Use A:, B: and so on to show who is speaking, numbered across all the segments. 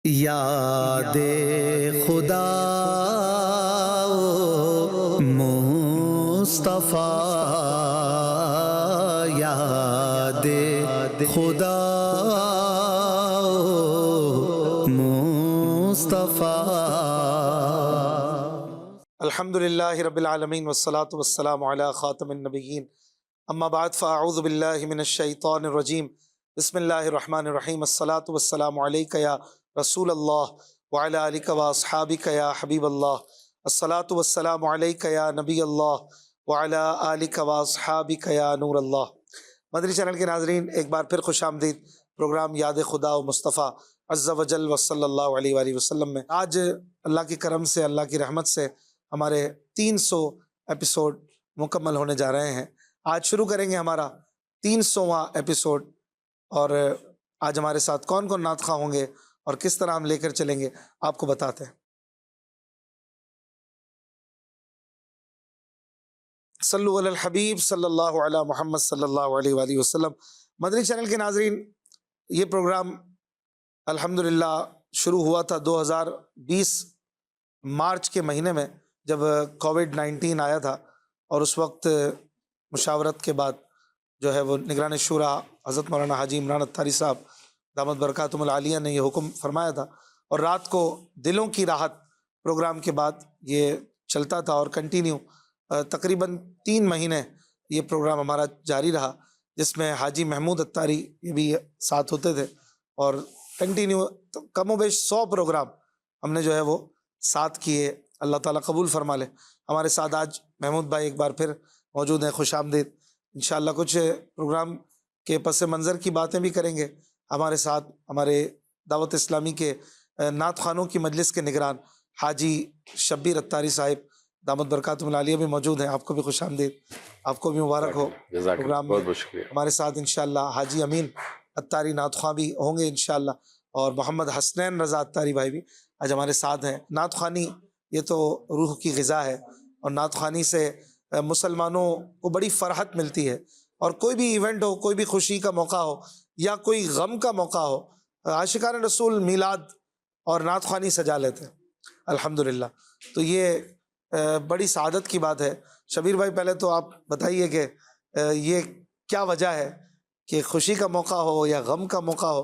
A: یاد خدا مصطفیٰ، یاد خدا مصطفیٰ۔
B: الحمدللہ رب العالمین والصلاة والسلام علی خاتم النبیین، اما بعد فاعوذ باللہ من الشیطان الرجیم، بسم اللہ الرحمن الرحیم۔ الصلاة والسلام علیک یا رسول اللہ وعلی آلک واصحابک یا حبیب اللہ، الصلاة والسلام علیک یا نبی اللہ وعلی آلک واصحابک یا نور اللہ۔ مدنی چینل کے ناظرین، ایک بار پھر خوش آمدید پروگرام یاد خدا و مصطفیٰ عز و جل و صلی اللہ علیہ وآلہ وسلم میں۔ آج اللہ کے کرم سے، اللہ کی رحمت سے ہمارے 300 ایپیسوڈ مکمل ہونے جا رہے ہیں۔ آج شروع کریں گے ہمارا 300واں ایپیسوڈ، اور آج ہمارے ساتھ کون کون نعت خواں ہوں گے اور کس طرح ہم لے کر چلیں گے آپ کو بتاتے ہیں۔ صلو علی الحبیب صلی اللہ علی محمد صلی اللہ علیہ وآلہ وسلم۔ مدنی چینل کے ناظرین، یہ پروگرام الحمدللہ شروع ہوا تھا 2020 مارچ کے مہینے میں، جب کووڈ-19 آیا تھا، اور اس وقت مشاورت کے بعد جو ہے وہ نگران شورا حضرت مولانا حاجی عمران اتاری صاحب دامت برکاتہم العالیہ نے یہ حکم فرمایا تھا، اور رات کو دلوں کی راحت پروگرام کے بعد یہ چلتا تھا، اور کنٹینیو تقریباً 3 مہینے یہ پروگرام ہمارا جاری رہا، جس میں حاجی محمود اتاری یہ بھی ساتھ ہوتے تھے، اور کنٹینیو کم و بیش 100 پروگرام ہم نے جو ہے وہ ساتھ کیے۔ اللہ تعالیٰ قبول فرما لے۔ ہمارے ساتھ آج محمود بھائی ایک بار پھر موجود ہیں، خوش آمدید۔ انشاءاللہ کچھ پروگرام کے پس منظر کی باتیں بھی کریں گے۔ ہمارے ساتھ ہمارے دعوت اسلامی کے نعت خوانوں کی مجلس کے نگران حاجی شبیر اتاری صاحب دامت برکاتہم العالیہ بھی موجود ہیں۔ آپ کو بھی خوش آمدید، آپ کو بھی مبارک ہو پروگرام میں۔ ہمارے ساتھ انشاءاللہ حاجی امین اتاری نعت خواں بھی ہوں گے انشاءاللہ، اور محمد حسنین رضا اتاری بھائی بھی آج ہمارے ساتھ ہیں۔ نعت خوانی یہ تو روح کی غذا ہے، اور نعت خوانی سے مسلمانوں کو بڑی فرحت ملتی ہے، اور کوئی بھی ایونٹ ہو، کوئی بھی خوشی کا موقع ہو یا کوئی غم کا موقع ہو، عاشقان رسول میلاد اور نعت خوانی سجا لیتے ہیں الحمدللہ۔ تو یہ بڑی سعادت کی بات ہے۔ شبیر بھائی، پہلے تو آپ بتائیے کہ یہ کیا وجہ ہے کہ خوشی کا موقع ہو یا غم کا موقع ہو،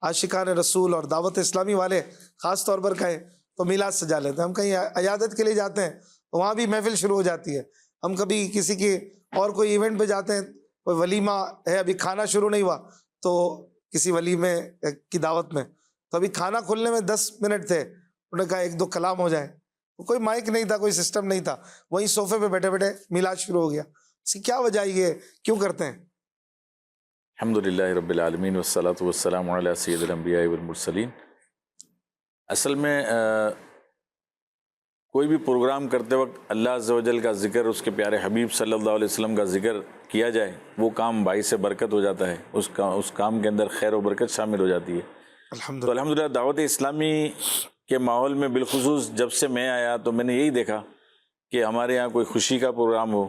B: عاشقان رسول اور دعوت اسلامی والے خاص طور پر کہیں تو میلاد سجا لیتے ہیں۔ ہم کہیں عیادت کے لیے جاتے ہیں تو وہاں بھی محفل شروع ہو جاتی ہے۔ ہم کبھی کسی کی اور کوئی ایونٹ پہ جاتے ہیں، کوئی ولیمہ ہے، ابھی کھانا شروع نہیں ہوا، تو کسی ولیمے کی دعوت میں تو ابھی کھانا کھلنے میں 10 منٹ تھے، انہوں نے کہا 1-2 کلام ہو جائے، کوئی مائک نہیں تھا، کوئی سسٹم نہیں تھا، وہیں صوفے پہ بیٹھے بیٹھے میلاد شروع ہو گیا۔ اس کی کیا وجہ، یہ کیوں کرتے ہیں؟
C: الحمدللہ رب العالمین والصلاة والسلام علی سید الانبیاء والمرسلین۔ اصل میں کوئی بھی پروگرام کرتے وقت اللہ عز و جل کا ذکر، اس کے پیارے حبیب صلی اللہ علیہ وسلم کا ذکر کیا جائے، وہ کام باعث برکت ہو جاتا ہے، اس کام کے اندر خیر و برکت شامل ہو جاتی ہے۔ تو الحمدللہ دعوت اسلامی کے ماحول میں بالخصوص جب سے میں آیا تو میں نے یہی دیکھا کہ ہمارے یہاں کوئی خوشی کا پروگرام ہو،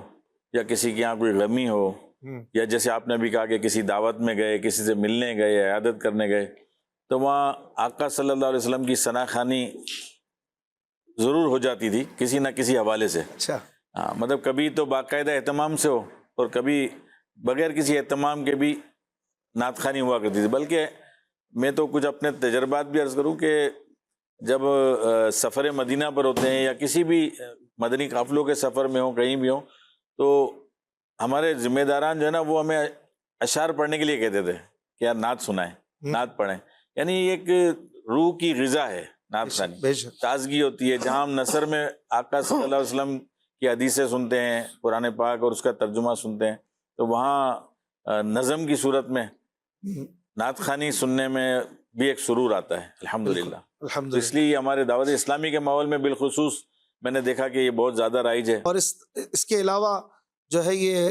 C: یا کسی کے یہاں کوئی غمی ہو، یا جیسے آپ نے بھی کہا کہ کسی دعوت میں گئے، کسی سے ملنے گئے، عیادت کرنے گئے، تو وہاں آقا صلی اللہ علیہ وسلم کی ثنا خوانی ضرور ہو جاتی تھی کسی نہ کسی حوالے سے۔
B: اچھا،
C: ہاں، مطلب کبھی تو باقاعدہ اہتمام سے ہو، اور کبھی بغیر کسی اہتمام کے بھی نعت خوانی ہوا کرتی تھی۔ بلکہ میں تو کچھ اپنے تجربات بھی عرض کروں کہ جب سفر مدینہ پر ہوتے ہیں، یا کسی بھی مدنی قافلوں کے سفر میں ہوں، کہیں بھی ہوں، تو ہمارے ذمہ داران جو ہے نا، وہ ہمیں اشعار پڑھنے کے لیے کہتے تھے کہ یار نعت سنائیں، نعت پڑھیں۔ یعنی ایک روح کی غذا ہے نعت خوانی، تازگی ہوتی ہے۔ جہاں ہم نثر میں آقا صلی اللہ علیہ وسلم کی حدیثیں سنتے ہیں، قرآن پاک اور اس کا ترجمہ سنتے ہیں، تو وہاں نظم کی صورت میں نعت خوانی سننے میں بھی ایک سرور آتا ہے الحمدللہ۔ تو اس لیے ہمارے دعوت اسلامی کے ماحول میں بالخصوص میں نے دیکھا کہ یہ بہت زیادہ رائج ہے۔
B: اور اس کے علاوہ جو ہے یہ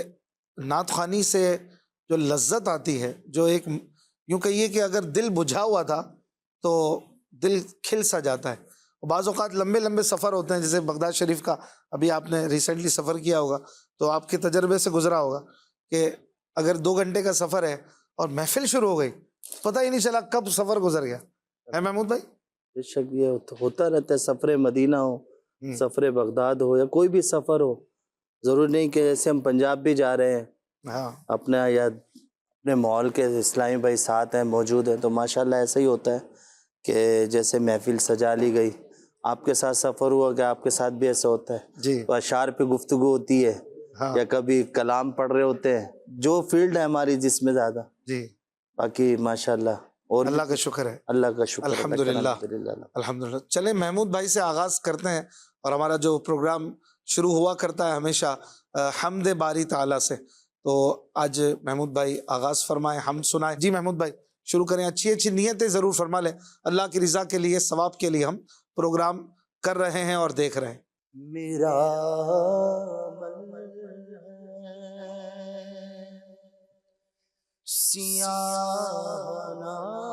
B: نعت خوانی سے جو لذت آتی ہے، جو ایک یوں کہیے کہ اگر دل بجھا ہوا تھا تو دل کھل سا جاتا ہے۔ بعض اوقات لمبے لمبے سفر ہوتے ہیں، جیسے بغداد شریف کا ابھی آپ نے ریسنٹلی سفر کیا ہوگا، تو آپ کے تجربے سے گزرا ہوگا کہ اگر 2 گھنٹے کا سفر ہے اور محفل شروع ہو گئی، پتہ ہی نہیں چلا کب سفر گزر گیا ہے محمود بھائی؟
D: بے شک یہ ہوتا رہتا ہے، سفر مدینہ ہو، سفر بغداد ہو یا کوئی بھی سفر ہو، ضروری نہیں کہ جیسے ہم پنجاب بھی جا رہے ہیں
B: ہاں
D: اپنا یا اپنے ماحول کے اسلامی بھائی ساتھ ہیں موجود ہیں، تو ماشاءاللہ ایسا ہی ہوتا ہے کہ جیسے محفل سجا لی گئی، آپ کے ساتھ سفر ہوا کہ آپ کے ساتھ بھی ایسا ہوتا ہے،
B: جی
D: تو اشعار پہ گفتگو ہوتی ہے
B: ہاں
D: یا کبھی کلام پڑھ رہے ہوتے ہیں، جو فیلڈ ہے ہماری جس میں زیادہ،
B: جی
D: باقی ماشاءاللہ اور
B: اللہ کا شکر ہے،
D: اللہ کا شکر ہے،
B: الحمدللہ
D: الحمدللہ۔
B: الحمدللہ۔ چلیں محمود بھائی سے آغاز کرتے ہیں، اور ہمارا جو پروگرام شروع ہوا کرتا ہے ہمیشہ حمد باری تعالیٰ سے، تو آج محمود بھائی آغاز فرمائیں، حمد سنائیں۔ جی محمود بھائی شروع کریں، اچھی اچھی نیتیں ضرور فرما لیں، اللہ کی رضا کے لیے، ثواب کے لیے ہم پروگرام کر رہے ہیں اور دیکھ رہے ہیں۔
D: میرا سیاہ نام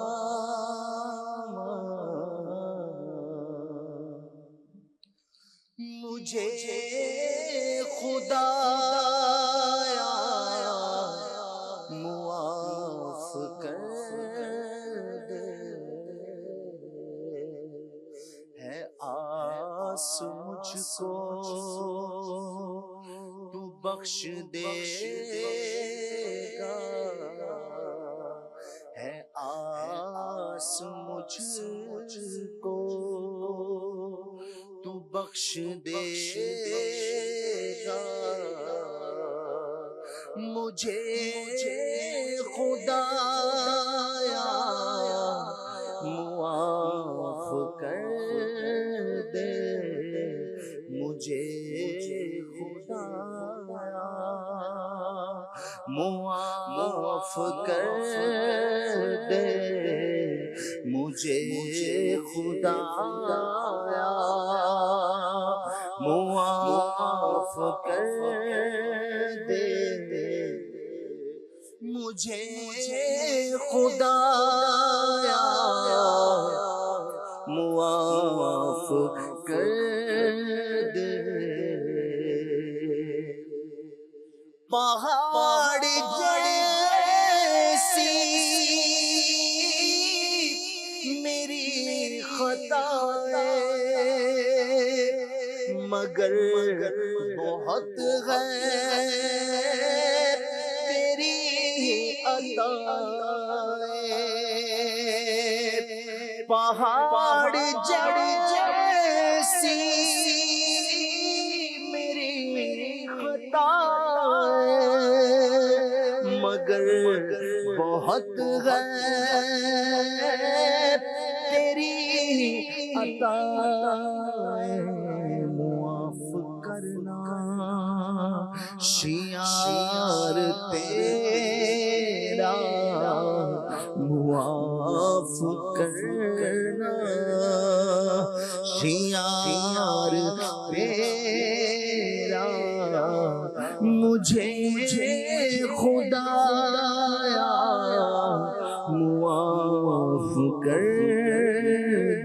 D: مجھے خدا معاف کر دے، ہے آس مجھ کو تو بخش دے گا، ہے آس مجھ کو تو بخش دے گا، مجھے خدا معاف کر دے، مجھے خدا معاف کر دے، مجھے خدا معاف کر دے، مجھے خدا معاف کر دے۔ پہاڑ جیسی میری خطا ہے، مگر بہت ہے تیری عطا ہے، پہاڑ جیسی میری خطا مگر بہت ہے تیری عطا، معاف کرنا شیار تیرا، معاف کرنا شیار تیرا، مجھے خدا معاف کر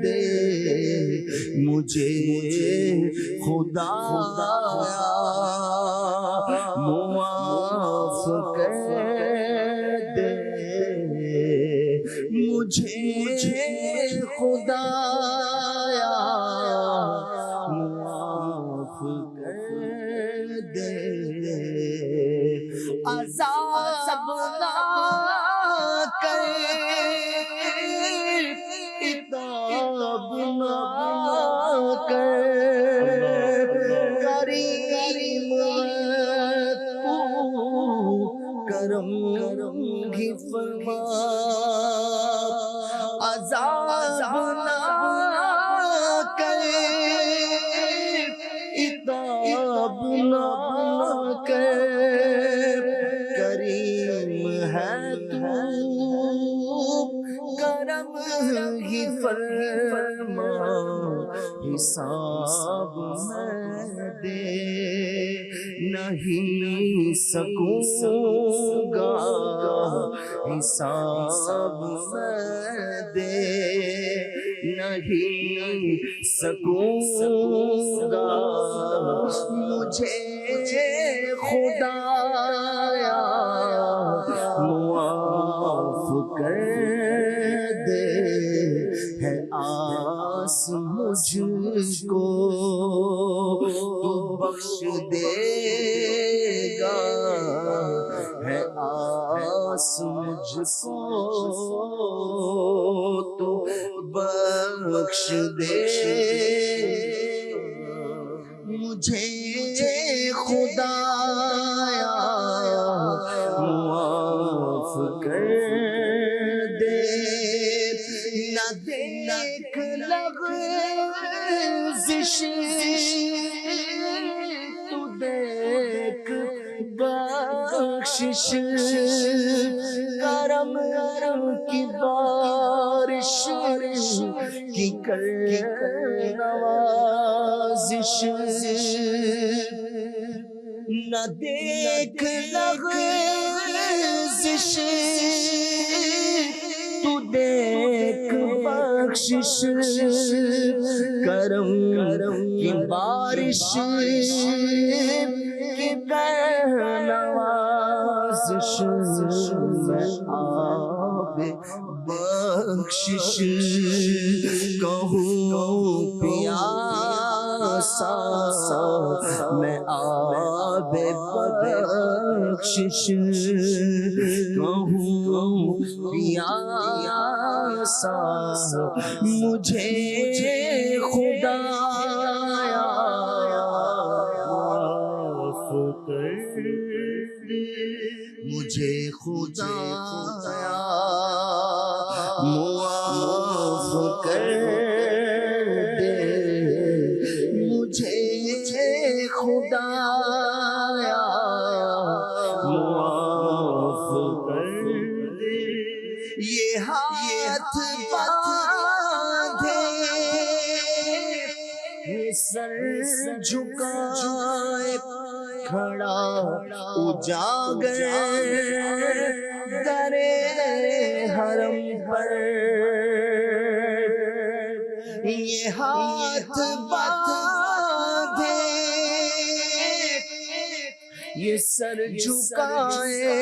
D: دے، مجھے خدا معاف کر دے، مجھے خدا معاف کر دے، عذاب نہ کر، عتاب نہ کر، کریم تو کرم ہی فرما، عذاب نہ کر، عتاب نہ کر، کریم ہے تو کرم ہی فرما، حساب میں دے نہیں سکوں گا، حساب میں دے نہیں سکوں گا، مجھے خدا معاف کر دے، ہے آس مجھ کو تو بخش دے گا، ہے آس مجھ کو تو بخش دے مجھے خدایا، معاف کر دے، نہ دیکھ لغزش تو دیکھ بخشش، کرم کی بارش کی کر نوازش، نہ دیکھ لغزش تو دیکھ بخشش، کرم کی بارش کی کر نوازش، میں آب بخشش کہوں پیاسا، میں آب بخشش کہوں پیاسا، مجھے خدایا معاف کر دے، مجھے خدایا معاف کر دے، مجھے خدایا معاف کر دے، یہ ہاتھ باندھے یہ سر جھکائے کھڑا اجاگر در حرم پر، یہ ہاتھ باندھے یہ سر جھکائے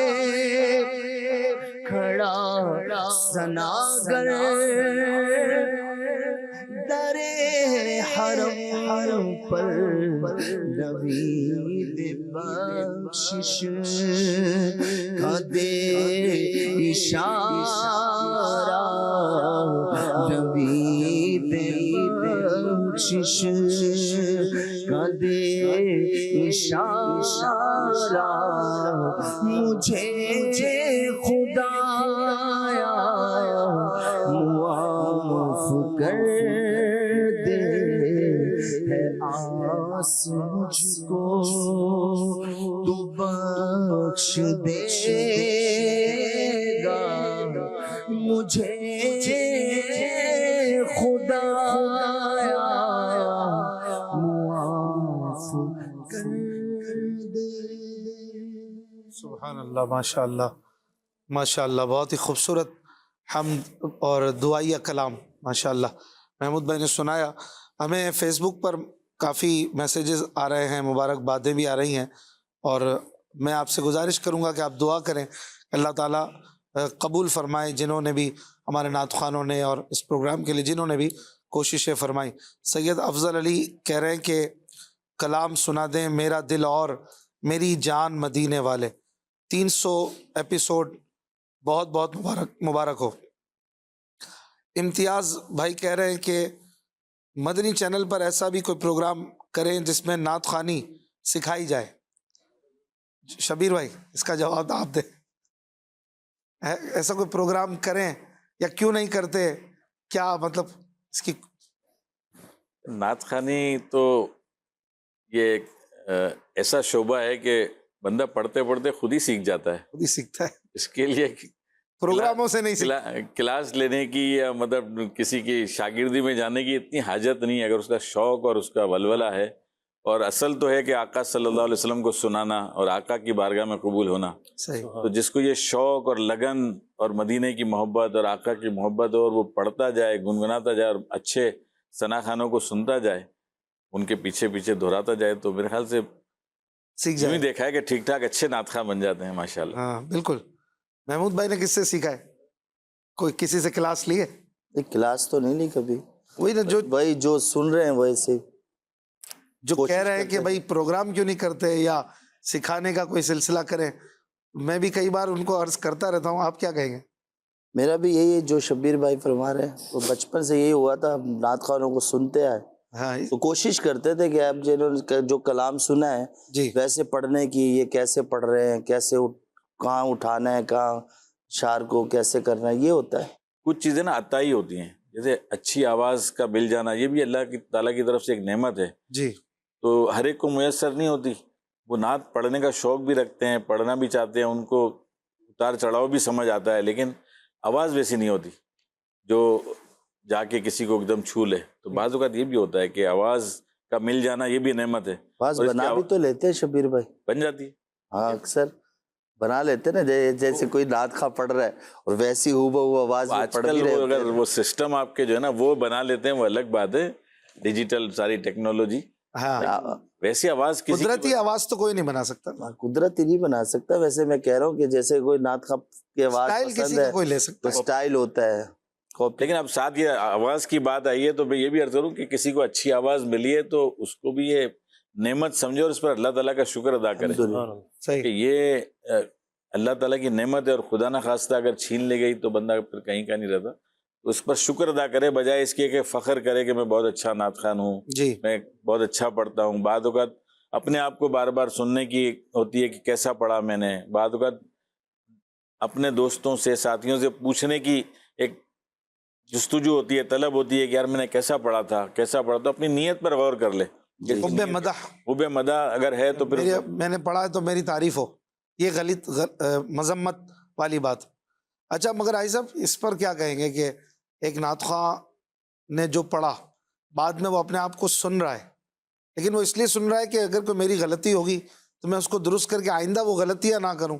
D: کھڑا سناگر در حرم پر، نوید بخشش کا دے اشارہ، نوید بخشش کا دے اشارہ، مجھے خدایا معاف کر دے، ہے آس مجھ کو تو بخش دے گا، مجھے خدایا معاف کر دے۔
B: سبحان اللہ، ماشاء اللہ ماشاء اللہ، بہت ہی خوبصورت حمد اور دعائیہ کلام ماشاء اللہ محمود بھائی نے سنایا۔ ہمیں فیس بک پر کافی میسیجز آ رہے ہیں، مبارکبادیں بھی آ رہی ہیں، اور میں آپ سے گزارش کروں گا کہ آپ دعا کریں، اللہ تعالیٰ قبول فرمائے جنہوں نے بھی، ہمارے نعت خوانوں نے اور اس پروگرام کے لیے جنہوں نے بھی کوششیں فرمائیں۔ سید افضل علی کہہ رہے ہیں کہ کلام سنا دیں میرا دل اور میری جان مدینے والے، 300 ایپیسوڈ بہت بہت مبارک ہو۔ امتیاز بھائی کہہ رہے ہیں کہ مدنی چینل پر ایسا بھی کوئی پروگرام کریں جس میں نعت خوانی سکھائی جائے۔ شبیر بھائی اس کا جواب آپ دیں، ایسا کوئی پروگرام کریں یا کیوں نہیں کرتے، کیا مطلب اس کی؟
C: نعت خوانی تو یہ ایک ایسا شعبہ ہے کہ بندہ پڑھتے پڑھتے خود ہی سیکھ جاتا ہے،
B: خود ہی سیکھتا ہے،
C: اس کے لیے
B: پروگراموں سے نہیں سیکھتا۔
C: کلاس لینے کی یا مطلب کسی کی شاگردی میں جانے کی اتنی حاجت نہیں ہے، اگر اس کا شوق اور اس کا ولولہ ہے، اور اصل تو ہے کہ آقا صلی اللہ علیہ وسلم کو سنانا اور آقا کی بارگاہ میں قبول ہونا۔
B: صحیح،
C: تو جس کو یہ شوق اور لگن اور مدینے کی محبت اور آقا کی محبت ہو، اور وہ پڑھتا جائے، گنگناتا جائے، اور اچھے ثنا خانوں کو سنتا جائے، ان کے پیچھے پیچھے دہراتا جائے، تو میرے خیال سے
B: سیکھ
C: یوں ہی
B: جائے۔
C: دیکھا ہے کہ ٹھیک ٹھاک اچھے نعت خواں بن جاتے ہیں ماشاءاللہ۔
B: ہاں بالکل۔ محمود بھائی نے کس سے سیکھا ہے؟ کوئی کسی سے کلاس لی ہے؟
D: کلاس تو نہیں لی کبھی،
B: وہی نا
D: وہی جو سن رہے ہیں ویسے
B: جو کہہ رہے ہیں کہ بھائی پروگرام کیوں نہیں کرتے یا سکھانے کا کوئی سلسلہ کریں. میں بھی کئی بار ان کو عرض کرتا رہتا ہوں, آپ کیا کہیں گے؟
D: میرا بھی یہی ہے جو شبیر بھائی فرما رہے ہیں, تو بچپن سے یہی ہوا تھا, نعت خوانوں کو سنتے آئے
B: ہاں
D: تو کوشش کرتے تھے کہ اب جنہوں نے جو کلام سنا ہے
B: جی
D: ویسے پڑھنے کی, یہ کیسے پڑھ رہے ہیں, کیسے کہاں اٹھانا ہے, کہاں شعر کو کیسے کرنا ہے, یہ ہوتا ہے.
C: کچھ چیزیں نا عطائی ہوتی ہیں, جیسے اچھی آواز کا مل جانا, یہ بھی اللہ کی تعالیٰ کی طرف سے ایک نعمت ہے.
B: جی
C: تو ہر ایک کو میسر نہیں ہوتی. وہ نعت پڑھنے کا شوق بھی رکھتے ہیں, پڑھنا بھی چاہتے ہیں, ان کو اتار چڑھاؤ بھی سمجھ آتا ہے, لیکن آواز ویسی نہیں ہوتی جو جا کے کسی کو ایک دم چھو لے. تو بعض اوقات یہ بھی ہوتا ہے کہ آواز کا مل جانا یہ بھی نعمت ہے.
D: بس
C: اور اس
D: بنا
C: کی
D: بھی تو لیتے ہیں شبیر بھائی,
C: بن جاتی ہے.
D: ہاں اکثر بنا لیتے نا, جیسے کوئی نعت خواہ پڑھ رہا ہے اور ویسی ہو بہو آواز میں
C: آج
D: پڑھ
C: کل
D: بھی رہے
C: وہ
D: ہوتے
C: اگر
D: ہیں.
C: وہ سسٹم آپ کے جو ہے نا وہ بنا لیتے ہیں, وہ الگ بات ہے, ڈیجیٹل ساری ٹیکنالوجی.
B: ہاں,
C: ویسی آواز کسی
B: قدرتی آواز تو کوئی نہیں بنا سکتا,
D: قدرتی نہیں بنا سکتا. ویسے میں کہہ رہا ہوں کہ جیسے کوئی نعت خواہ کی آواز
B: اسٹائل
D: پسند
B: کسی کا
D: ہے
B: کوئی لے
D: تو
B: سکتا ہے.
D: اسٹائل ہوتا ہے.
C: لیکن اب ساتھ یہ آواز کی بات آئی ہے تو میں یہ بھی عرض کروں کہ کسی کو اچھی آواز ملی ہے تو اس کو بھی یہ نعمت سمجھے اور اس پر اللہ تعالیٰ کا شکر ادا کرے کہ
B: صحیح,
C: یہ اللہ تعالیٰ کی نعمت ہے, اور خدا نہ خواستہ اگر چھین لے گئی تو بندہ پھر کہیں کا نہیں رہتا. تو اس پر شکر ادا کرے بجائے اس کے کہ فخر کرے کہ میں بہت اچھا نعت خوان ہوں,
B: جی
C: میں بہت اچھا پڑھتا ہوں. بعض اوقات اپنے آپ کو بار بار سننے کی ہوتی ہے کہ کیسا پڑھا میں نے. بعض اوقات اپنے دوستوں سے ساتھیوں سے پوچھنے کی ایک جستجو ہوتی ہے, طلب ہوتی ہے کہ یار میں نے کیسا پڑھا تھا, کیسا پڑھا. تو اپنی نیت پر غور کر لے.
B: حب مدح,
C: حب مدح اگر ہے تو پھر
B: میں نے پڑھا ہے تو میری تعریف ہو, یہ غلط مذمت والی بات. اچھا مگر آئی صاحب اس پر کیا کہیں گے کہ ایک نعت خواہ نے جو پڑھا بعد میں وہ اپنے آپ کو سن رہا ہے, لیکن وہ اس لیے سن رہا ہے کہ اگر کوئی میری غلطی ہوگی تو میں اس کو درست کر کے آئندہ وہ غلطیاں نہ کروں.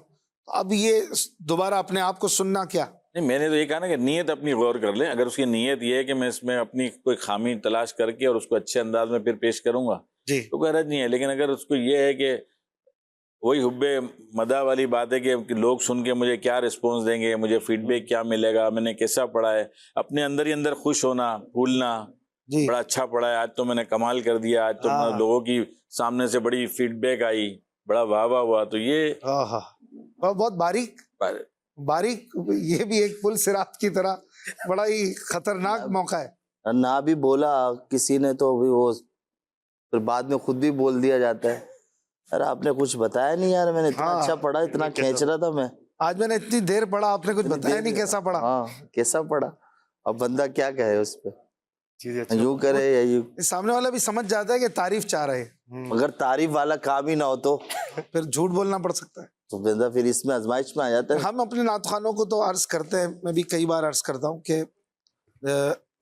B: اب یہ دوبارہ اپنے آپ کو سننا کیا
C: نہیں, میں نے تو یہ کہا نا کہ نیت اپنی غور کر لیں. اگر اس کی نیت یہ ہے کہ میں اس میں اپنی کوئی خامی تلاش کر کے اور اس کو اچھے انداز میں پھر پیش کروں گا
B: جی
C: تو کوئی حرج نہیں ہے. لیکن اگر اس کو یہ ہے کہ وہی حب مدح والی بات ہے کہ لوگ سن کے مجھے کیا رسپانس دیں گے, مجھے فیڈ بیک کیا ملے گا, میں نے کیسا پڑھا ہے, اپنے اندر ہی اندر خوش ہونا پھولنا,
B: جی
C: بڑا اچھا پڑھا ہے, آج تو میں نے کمال کر دیا, آج تو
B: ہاں.
C: لوگوں کی سامنے سے بڑی فیڈ بیک آئی, بڑا واہ واہ ہوا. تو یہ
B: بہت باریک باریک, یہ بھی ایک پل صراط کی طرح بڑا ہی خطرناک موقع ہے.
D: نہ بھی بولا کسی نے تو بھی وہ پھر بعد میں خود بھی بول دیا جاتا ہے, ارے آپ نے کچھ بتایا نہیں یار, میں نے اتنا اچھا پڑھا, اتنا کھینچ رہا تھا میں,
B: آج میں نے اتنی دیر پڑھا, آپ نے کچھ بتایا نہیں کیسا پڑھا.
D: ہاں کیسا پڑھا. اب بندہ کیا کہے اس پہ, یوں کرے یا یوں.
B: سامنے والا بھی سمجھ جاتا ہے کہ تعریف چاہ رہے ہیں,
D: اگر تعریف والا کام ہی نہ ہو تو
B: پھر جھوٹ بولنا پڑ سکتا ہے.
D: تو بندہ پھر اس میں آزمائش میں آ جاتا ہے.
B: ہم اپنے نعت خوانوں کو تو عرض کرتے ہیں, میں بھی کئی بار عرض کرتا ہوں کہ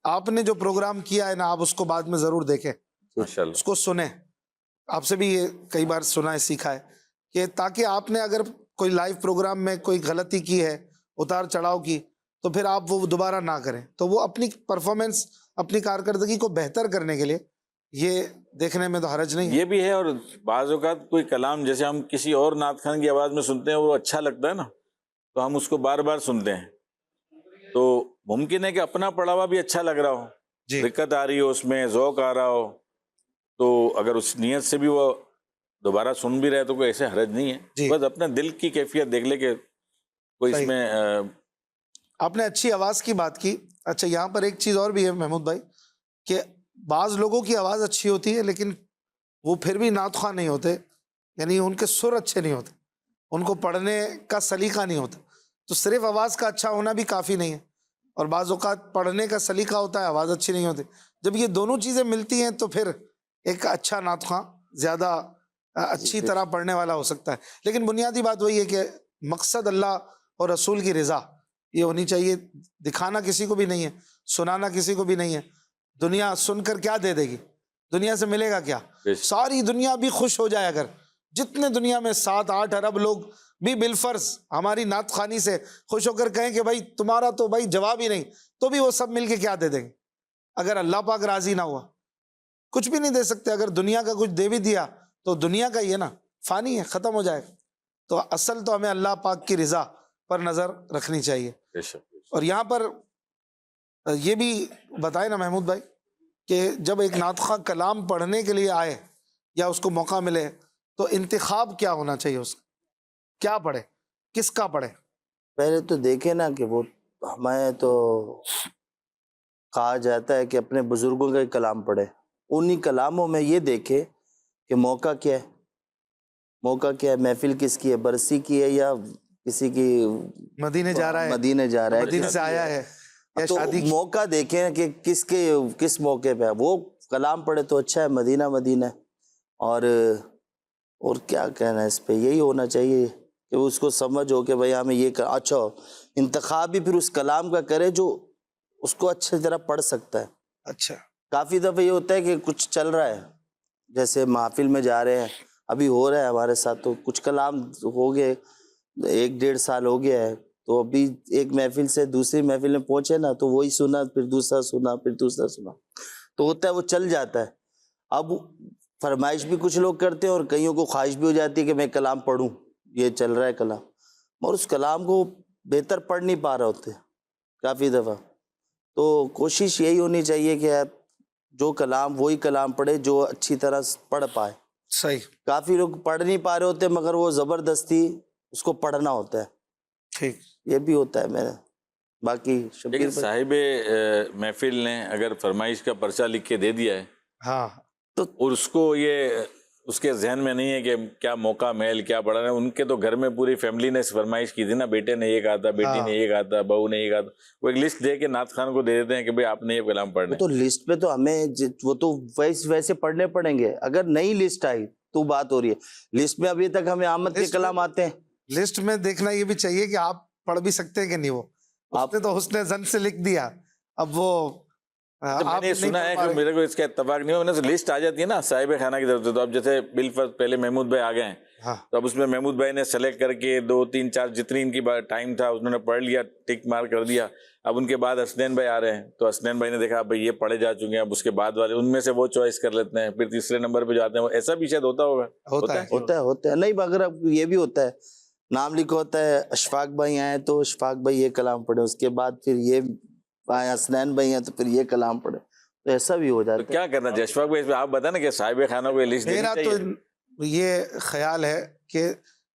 B: آپ نے جو پروگرام کیا ہے نا, آپ اس کو بعد میں ضرور دیکھیں,
C: ماشاءاللہ
B: اس کو سنیں. آپ سے بھی یہ کئی بار سنا ہے, سیکھا ہے کہ تاکہ آپ نے اگر کوئی لائیو پروگرام میں کوئی غلطی کی ہے, اتار چڑھاؤ کی, تو پھر آپ وہ دوبارہ نہ کریں. تو وہ اپنی پرفارمنس, اپنی کارکردگی کو بہتر کرنے کے لیے یہ دیکھنے میں تو حرج نہیں ہے.
C: یہ بھی ہے. اور بعض اوقات کوئی کلام جیسے ہم کسی اور نعت خان کی آواز میں سنتے ہیں, وہ اچھا لگتا ہے نا, تو ہم اس کو بار بار سنتے ہیں. تو ممکن ہے کہ اپنا پڑھا ہوا بھی اچھا لگ رہا ہو, دقت آ رہی ہو اس میں, ذوق آ رہا ہو, تو اگر اس نیت سے بھی وہ دوبارہ سن بھی رہے تو کوئی ایسے حرج نہیں ہے. بس اپنے دل کی کیفیت دیکھ لے کہ کوئی اس میں.
B: آپ نے اچھی آواز کی بات کی. اچھا یہاں پر ایک چیز اور بھی ہے محمود بھائی, کہ بعض لوگوں کی آواز اچھی ہوتی ہے لیکن وہ پھر بھی نعت خواہ نہیں ہوتے, یعنی ان کے سر اچھے نہیں ہوتے, ان کو پڑھنے کا سلیقہ نہیں ہوتا. تو صرف آواز کا اچھا ہونا بھی کافی نہیں ہے, اور بعض اوقات پڑھنے کا سلیقہ ہوتا ہے, آواز اچھی نہیں ہوتی. جب یہ دونوں چیزیں ملتی ہیں تو پھر ایک اچھا نعت خواہ زیادہ اچھی طرح پڑھنے والا ہو سکتا ہے. لیکن بنیادی بات وہی ہے کہ مقصد اللہ اور رسول کی رضا یہ ہونی چاہیے. دکھانا کسی کو بھی نہیں ہے, سنانا کسی کو بھی نہیں ہے. دنیا سن کر کیا دے دے گی, دنیا سے ملے گا کیا؟ ساری دنیا بھی خوش ہو جائے, اگر جتنے دنیا میں 7-8 ارب لوگ بھی بالفرض ہماری نعت خوانی سے خوش ہو کر کہیں کہ بھائی تمہارا تو بھائی جواب ہی نہیں, تو بھی وہ سب مل کے کیا دے دیں گے؟ اگر اللہ پاک راضی نہ ہوا کچھ بھی نہیں دے سکتے. اگر دنیا کا کچھ دے بھی دیا تو دنیا کا ہی ہے نا, فانی ہے, ختم ہو جائے گا. تو اصل تو ہمیں اللہ پاک کی رضا پر نظر رکھنی چاہیے. اور یہاں پر یہ بھی بتائے نا محمود بھائی کہ جب ایک نعت خواں کلام پڑھنے کے لیے آئے یا اس کو موقع ملے تو انتخاب کیا ہونا چاہیے اس کا؟ کیا پڑھے, کس کا پڑھے؟
D: پہلے تو دیکھیں نا کہ وہ ہمیں تو کہا جاتا ہے کہ اپنے بزرگوں کا کلام پڑھے, انہی کلاموں میں یہ دیکھے کہ موقع کیا ہے, موقع کیا ہے, محفل کس کی ہے, برسی کی ہے یا کسی کی
B: مدینے جا رہا ہے,
D: مدینے جا رہا ہے,
B: مدینے سے آیا ہے, یا
D: تو
B: شادی
D: موقع دیکھیں کہ کس موقع پہ ہے, وہ کلام پڑھے تو اچھا ہے, مدینہ مدینہ. اور کیا کہنا ہے اس پہ, یہی ہونا چاہیے کہ اس کو سمجھ ہو کہ بھئی ہمیں یہ اچھا ہو, انتخاب بھی پھر اس کلام کا کرے جو اس کو اچھی طرح پڑھ سکتا ہے.
B: اچھا
D: کافی دفعہ یہ ہوتا ہے کہ کچھ چل رہا ہے, جیسے محفل میں جا رہے ہیں, ابھی ہو رہا ہے ہمارے ساتھ, تو کچھ کلام ہو گئے 1-1.5 سال ہو گیا ہے, تو ابھی ایک محفل سے دوسری محفل میں پہنچے نا تو وہی سنا, پھر دوسرا سنا, پھر دوسرا سنا, تو ہوتا ہے وہ چل جاتا ہے. اب فرمائش بھی کچھ لوگ کرتے ہیں اور کئیوں کو خواہش بھی ہو جاتی ہے کہ میں کلام پڑھوں, یہ چل رہا ہے کلام, اور اس کلام کو بہتر پڑھ نہیں پا رہے ہوتے کافی دفعہ. تو کوشش یہی ہونی چاہیے کہ آپ جو کلام وہی کلام پڑھے جو اچھی طرح پڑھ پائے.
B: صحیح.
D: کافی لوگ پڑھ نہیں پا رہے ہوتے مگر وہ زبردستی اس کو پڑھنا ہوتا ہے,
B: ٹھیک,
D: یہ بھی ہوتا ہے. میں باقی
C: لیکن صاحب محفل نے اگر فرمائش کا پرچہ لکھ کے دے دیا ہے
B: ہاں,
C: اور اس کو یہ اس کے ذہن میں نہیں ہے کہ کیا موقع میل کیا پڑھنا ہے, ان کے تو گھر میں پوری فیملی نے فرمائش کی تھی نا, بیٹے نے یہ کہا تھا, بیٹی نے یہ کہا تھا, بہو نے یہ کہا تھا, وہ ایک لسٹ دے کے نعت خان کو دے دیتے ہیں کہ بھئی آپ نے یہ کلام پڑھنا ہے.
D: تو لسٹ پہ تو ہمیں وہ تو ویسے پڑھنے پڑیں گے. اگر نئی لسٹ آئی تو بات ہو رہی ہے, لسٹ میں ابھی تک ہمیں آمد کے کلام آتے ہیں.
B: لسٹ میں دیکھنا یہ بھی چاہیے کہ آپ پڑھ بھی سکتے ہیں کہ نہیں. وہ آپ نے تو حسن زن سے لکھ دیا, اب وہ
C: میں نے سنا ہے کہ میرے کو اس کا اتفاق نہیں ہوا, میں نے لسٹ آ جاتی ہے نا صاحب خانہ کی طرف سے, تو اب جیسے بالفرض پہلے محمود بھائی آ گئے ہیں, تو اب اس میں محمود بھائی نے سلیکٹ کر کے 2-3-4 جتنی ان کی ٹائم تھا انہوں نے پڑھ لیا, ٹک مارک کر دیا. اب ان کے بعد حسنین بھائی آ رہے ہیں, تو حسنین بھائی نے دیکھا بھائی یہ پڑھے جا چکے ہیں, اب اس کے بعد والے ان میں سے وہ چوائس کر لیتے ہیں, پھر تیسرے نمبر پہ جاتے ہیں. ایسا بھی شاید ہوتا ہوگا.
D: ہوتا ہے نہیں, مگر اب یہ بھی ہوتا ہے, نام لکھا ہوتا ہے اشفاق بھائی آئے تو اشفاق بھائی یہ کلام پڑھے, اس کے بعد پھر یہ حسنین بھائی ہیں تو پھر یہ کلام پڑھے, تو ایسا بھی ہو جاتا ہے.
C: کیا کرنا چاہیے اشفاق بھائی, آپ بتائیں نا کہ صاحب خانہ کو لسٹ دینی
B: میرا
C: چاہیے.
B: تو یہ خیال ہے کہ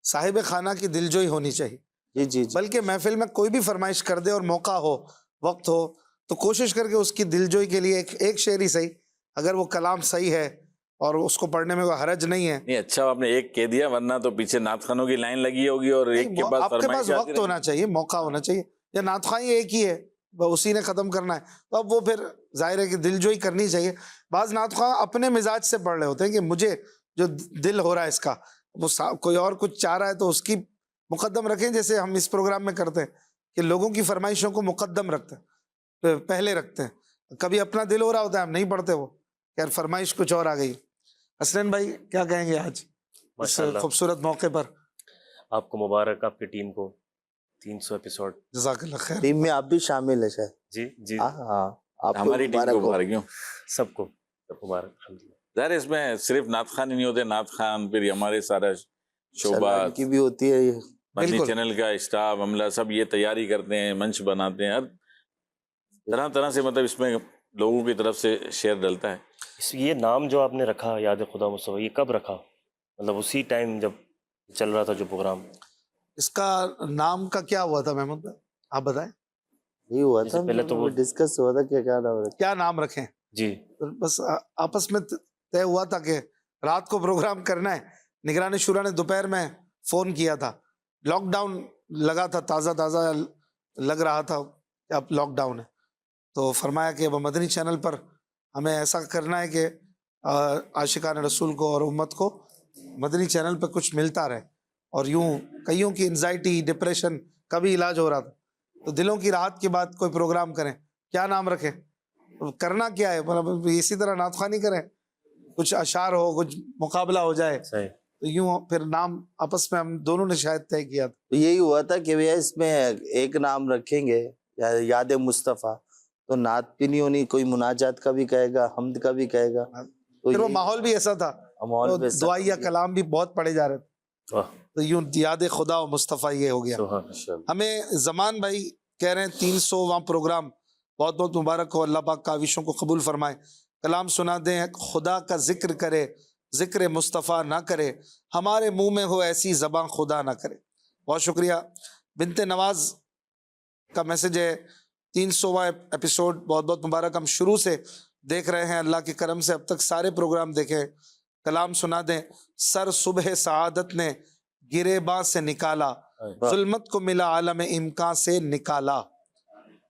B: صاحب خانہ کی دلجوئی ہونی چاہیے.
D: جی,
B: بلکہ محفل میں کوئی بھی فرمائش کر دے اور موقع ہو, وقت ہو, تو کوشش کر کے اس کی دلجوئی کے لیے ایک شعر ہی صحیح, اگر وہ کلام صحیح ہے اور اس کو پڑھنے میں کوئی حرج نہیں ہے.
C: نہیں اچھا آپ نے ایک کہہ دیا, ورنہ تو پیچھے نعت خانوں کی لائن لگی ہوگی اور ایک کے بعد
B: آپ کے
C: فرمائش
B: پاس وقت ہونا چاہیے, موقع ہونا چاہیے, یا نعت خواں ایک ہی ہے اسی نے ختم کرنا ہے, تو اب وہ پھر ظاہر ہے کہ دلجوئی کرنی چاہیے. بعض نعت خواں اپنے مزاج سے پڑھ رہے ہوتے ہیں کہ مجھے جو دل ہو رہا ہے اس کا, وہ کوئی اور کچھ چاہ رہا ہے تو اس کی مقدم رکھیں, جیسے ہم اس پروگرام میں کرتے ہیں کہ لوگوں کی فرمائشوں کو مقدم رکھتے ہیں, پہلے رکھتے ہیں. کبھی اپنا دل ہو رہا ہوتا ہے ہم نہیں پڑھتے, وہ یار فرمائش کچھ اور آ گئی. حسنین بھائی کیا کہیں گے آج اس خوبصورت موقع پر؟
E: آپ کو مبارک, آپ کی ٹیم کو 300 ایپیسوڈ.
B: جزاک اللہ خیر.
D: ٹیم میں آپ بھی شامل ہے شاید.
E: جی
D: ہاں,
C: ہماری ٹیم کو مبارک ہوں.
E: سب کو مبارک. الحمدللہ.
C: ظاہر اس میں صرف نعت خان ہی نہیں ہوتے, نعت خان پھر ہمارے سارا شعبہ
D: کی بھی ہوتی ہے,
C: مدنی چینل کا اسٹاف عملہ سب یہ تیاری کرتے ہیں, منچ بناتے ہیں, ہر طرح سے مطلب اس میں لوگوں کی طرف سے شیئر ڈلتا ہے.
E: یہ نام جو آپ نے رکھا یاد خدا مصطفیٰ, یہ کب رکھا؟ مطلب اسی ٹائم جب چل رہا تھا جو پروگرام.
B: اس کا نام کا کیا ہوا تھا محمود بھائی, آپ بتائیں.
D: یہ ہوا تھا
E: پہلے تو وہ
D: ڈسکس ہوا تھا کیا نام
B: رکھیں.
E: جی
B: بس آپس میں طے ہوا تھا کہ رات کو پروگرام کرنا ہے. نگران شورا نے دوپہر میں فون کیا تھا, لاک ڈاؤن لگا تھا, تازہ لگ رہا تھا کہ اب لاک ڈاؤن ہے, تو فرمایا کہ اب مدنی چینل پر ہمیں ایسا کرنا ہے کہ عاشقان رسول کو اور امت کو مدنی چینل پہ کچھ ملتا رہے. اور یوں کئیوں کی انزائٹی ڈپریشن کا بھی علاج ہو رہا تھا, تو دلوں کی راحت کے بعد کوئی پروگرام کریں, کیا نام رکھیں, کرنا کیا ہے, مطلب اسی طرح نعت خوانی کریں, کچھ اشعار ہو, کچھ مقابلہ ہو جائے.
E: صحیح.
B: تو یوں پھر نام آپس میں ہم دونوں نے شاید طے کیا تھا.
D: یہی ہوا تھا کہ بھیا اس میں ایک نام رکھیں گے یاد مصطفیٰ, تو نعت بھی نہیں ہونی, کوئی مناجات کا بھی کہے گا, حمد کا بھی کہے گا,
B: پھر وہ ماحول بھی ایسا تھا, دعائیہ کلام بھی بہت پڑھے جا رہے تھے, تو یوں یاد خدا و مصطفیٰ یہ ہو گیا. ہمیں زمان بھائی کہہ رہے ہیں 300واں پروگرام, بہت بہت مبارک ہو, اللہ پاک کاوشوں کو قبول فرمائے. کلام سنا دیں، خدا کا ذکر کرے، ذکر مصطفیٰ نہ کرے، ہمارے منہ میں ہو ایسی زباں خدا نہ کرے۔ بہت شکریہ۔ بنت نواز کا میسج ہے 300واں ایپیسوڈ بہت بہت مبارک، ہم شروع سے دیکھ رہے ہیں، اللہ کے کرم سے اب تک سارے پروگرام دیکھیں۔ کلام سنا دیں، سر صبح سعادت نے گریباں سے نکالا، ظلمت کو ملا عالم امکان سے نکالا۔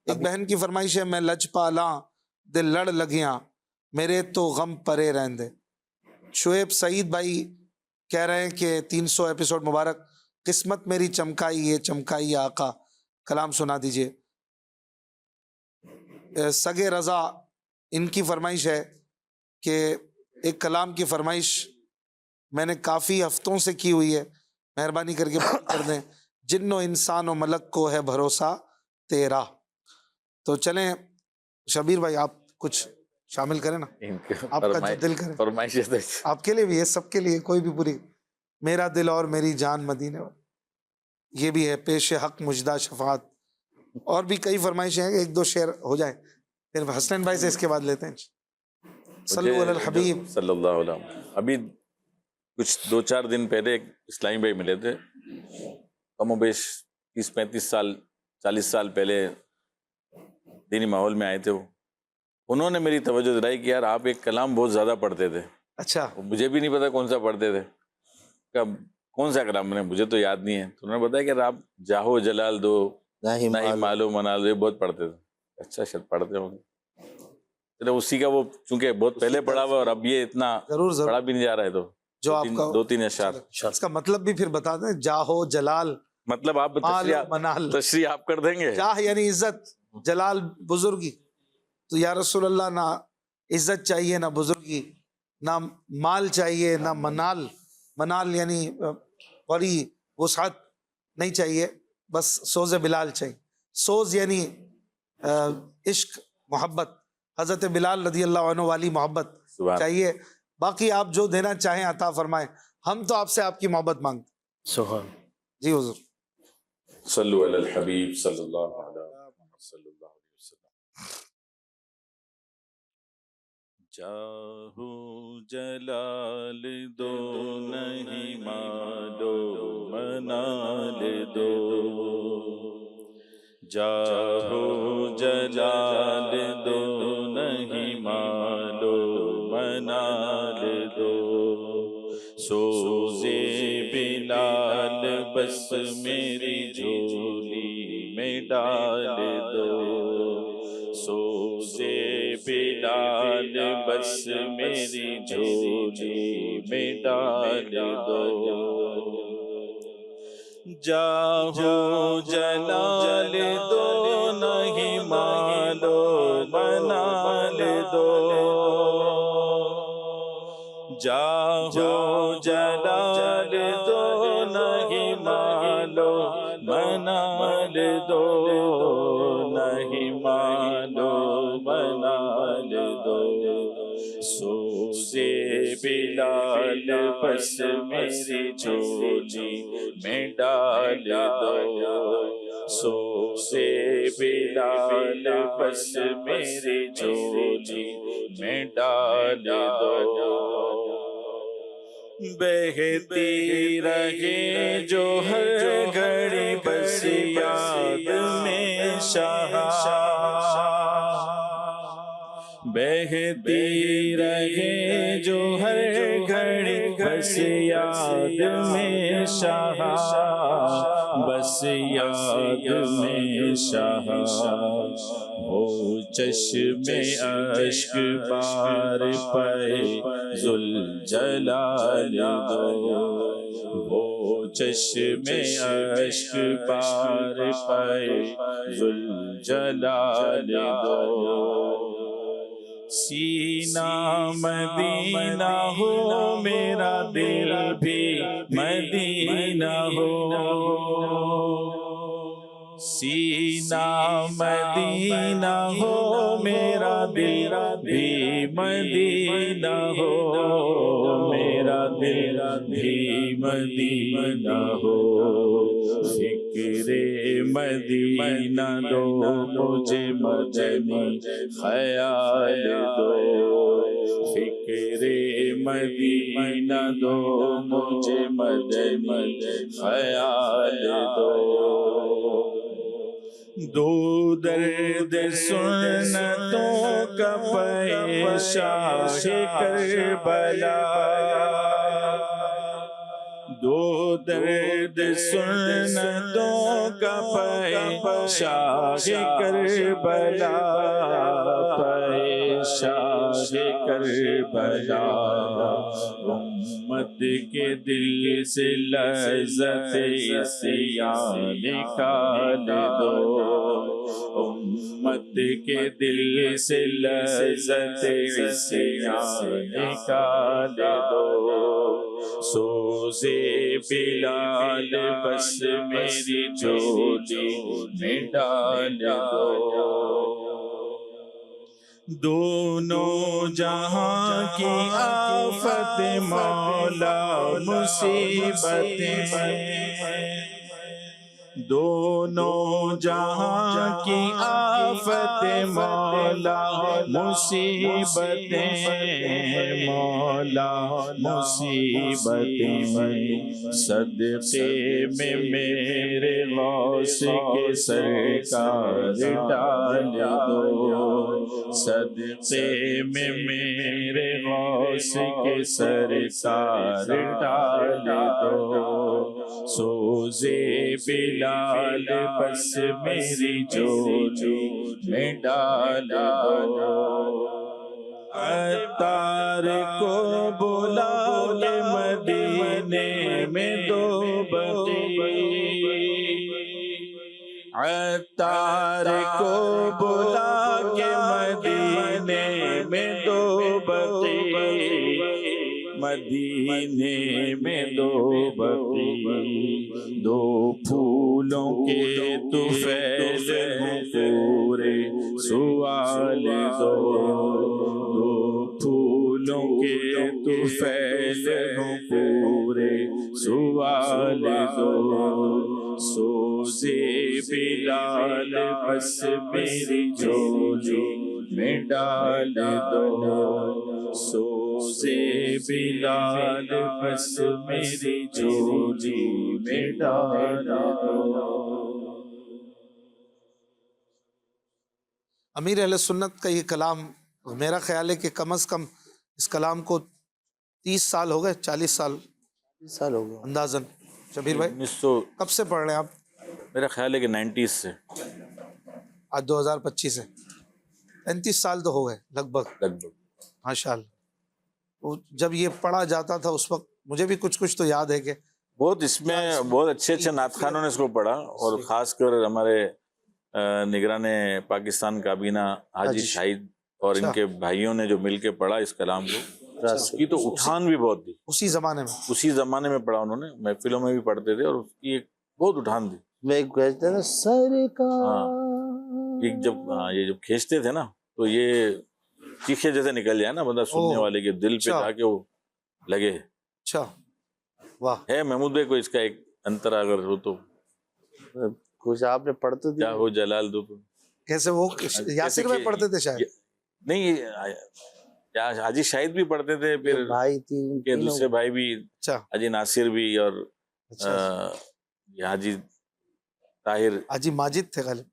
B: ایک بہن کی فرمائش ہے، میں لج پالاں دل لڑ لگیاں، میرے تو غم پرے رہندے۔ شعیب سعید بھائی کہہ رہے ہیں کہ 300 ایپیسوڈ مبارک، قسمت میری چمکائی یہ چمکائی آقا، کلام سنا دیجئے۔ سگے رضا، ان کی فرمائش ہے کہ ایک کلام کی فرمائش میں نے کافی ہفتوں سے کی ہوئی ہے، مہربانی کر کے پوری کر دیں۔ جن و انسان و ملک کو ہے بھروسہ تیرا۔ تو چلیں شبیر بھائی آپ کچھ شامل کریں نا، آپ کا جو دل کرے،
C: فرمائش
B: آپ کے لیے بھی ہے، سب کے لیے، کوئی بھی پوری۔ میرا دل اور میری جان مدینے، یہ بھی ہے، پیش حق مجدہ شفاعت، اور بھی کئی فرمائشیں ہیں، ایک دو شعر ہو جائے پھر حسنین بھائی سے اس کے بعد لیتے ہیں۔ صلو علی الحبیب
C: صلی اللہ علیہ وسلم۔ ابھی کچھ 2-4 دن پہلے ایک اسلامی بھائی ملے تھے، کم و بیش 30-35 سال 40 سال پہلے دینی ماحول میں آئے تھے۔ وہ انہوں نے میری توجہ دلائی کہ یار آپ ایک کلام بہت زیادہ پڑھتے تھے۔
B: اچھا،
C: مجھے بھی نہیں پتا کون سا پڑھتے تھے، کب کون سا کلام، میں نے مجھے تو یاد نہیں ہے، تو انہوں نے بتایا کہ آپ جاہو جلال دو نہ ہی مالو منال دو، یہ بہت پڑھتے تھے۔ اچھا شاید پڑھتے ہوں گے، چلو اسی کا وہ چونکہ بہت پہلے پڑھا ہوا اور اب یہ اتنا
B: ضرور ضرور،
C: پڑھا بھی نہیں جا رہا ہے، تو
B: جو آپ کا
C: 2-3 اشعار
B: اس کا مطلب بھی پھر بتا دیں۔ جاہو جلال
C: مطلب آپ
B: مال منال،
C: تشریح آپ کر دیں گے؟
B: جاہ یعنی عزت، جلال بزرگی، تو یا رسول اللہ نہ عزت چاہیے نہ بزرگی، نہ مال چاہیے نہ منال، منال یعنی بڑی وسعت نہیں چاہیے، بس سوز بلال چاہیے۔ سوز یعنی عشق، محبت، حضرت بلال رضی اللہ عنہ والی محبت چاہیے، باقی آپ جو دینا چاہیں عطا فرمائیں، ہم تو آپ سے آپ کی محبت مانگتے۔
E: سبحان
B: جی حضور،
C: صلو علی الحبیب صلی اللہ علیہ وسلم۔ جاہو جلال دو نہیں مالو منال دو، جاہو جلال دو نہیں مالو منال دو، سوزے بلال بس میری جھولی میں ڈال دو، سوزے بلال بس میری جھولی میں ڈال دو، جاہو جلال دو نہیں مالو منال دو، جاہو جلال دو نہیں مالو منال دو، نہیں مالو منال دو، سوزے بلال بس میری جھولی میں ڈال دو، سوزے بلال بس میری جھولی میں ڈال دو، بہتی رہے جو ہر گھڑی بس یاد میں شاہ، بہتی رہے جو ہر گھڑی بس یاد میں شاہ، بس یاد میں شاہ، ہو چشم اشک بار پہ ذوالجلال دو، ہو چشم اشک بار پہ ذوالجلال دو، سینہ مدینہ ہو میرا دل بھی مدینہ ہو، سینہ مدینہ ہو میرا دل بھی مدینہ ہو، میرا دل بھی مدینہ ہو، فکر مدینہ دو مجھے مدنی خیال دو، فکر مدینہ دو مجھے مدنی خیال دو درد سنتوں کا پیشہ کربلا دو درد سنتوں کا پیشہ کربلا پیشہ کربلا امت کے دل سے لذت عصیان نکال دو امت کے دل سے لذت عصیان نکال دو سوزے بلال بس میری جولی میں ڈال دو دونوں جہاں کی آفت مولا مصیبت میں دونوں جہاں کی آفت مولا مصیبت مولا مصیبت میں صدقے میں میرے غوث کے سرکار ڈال دو صدقے میں میرے غوث کے سرکار ڈال دو سوزے بلال بس میری جولی میں ڈال دو عطار کو بلا کے مدینے میں دو بقی عطار کو بلا کے مدینے میں دو بقی مدینے میں دو بقی دو پھولوں کے طفیل ہوں پورے سوال دو دو پھولوں کے طفیل ہوں پورے سوال دو سوزے بلال بس میری جولی میں ڈال دو سوزے بلال بس میری جولی میں ڈال دو
B: امیر اہل سنت کا یہ کلام میرا خیال ہے کہ کم از کم اس کلام کو 30 سال ہو گئے 40 سال
D: ہو گیا
B: اندازاً شبیر بھائی
C: 1900
B: کب سے پڑھ رہے ہیں آپ
C: میرا خیال ہے کہ 90s سے
B: آج 2025 ہے 35 سال تو ہو گئے لگ بھگ ماشاء اللہ جب یہ پڑھا جاتا تھا اس وقت مجھے بھی کچھ تو یاد ہے کہ
C: بہت اس میں بہت اچھے نعت خانوں نے اس کو پڑھا اور خاص کر ہمارے نگران پاکستان کابینہ حاجی شاہد اور ان کے بھائیوں نے جو مل کے پڑھا اس کلام کو اس کی تو اٹھان بھی بہت تھی
B: اسی زمانے میں
C: پڑھا انہوں نے محفلوں میں بھی پڑھتے تھے اور اس کی ایک بہت اٹھان تھی
D: میں کہتے ہیں نا سرکار
C: یہ جب کھینچتے تھے نا تو یہ چیخے جیسے نکل جائے نا بندہ سننے والے کے دل پہ جا کے وہ لگے
B: اچھا واہ
C: ہے محمود بھائی کو اس کا ایک انتر اگر ہو تو
D: کچھ آپ نے پڑھتے تھے
C: کیا ہو جلال دو
B: کیسے وہ یاسر میں پڑھتے تھے شاید
C: نہیں حاجی شاہد بھی پڑھتے تھے پھر
D: بھائی
C: کے دوسرے بھائی بھی حاجی ناصر بھی اور حاجی طاہر
B: حاجی ماجد تھے غالب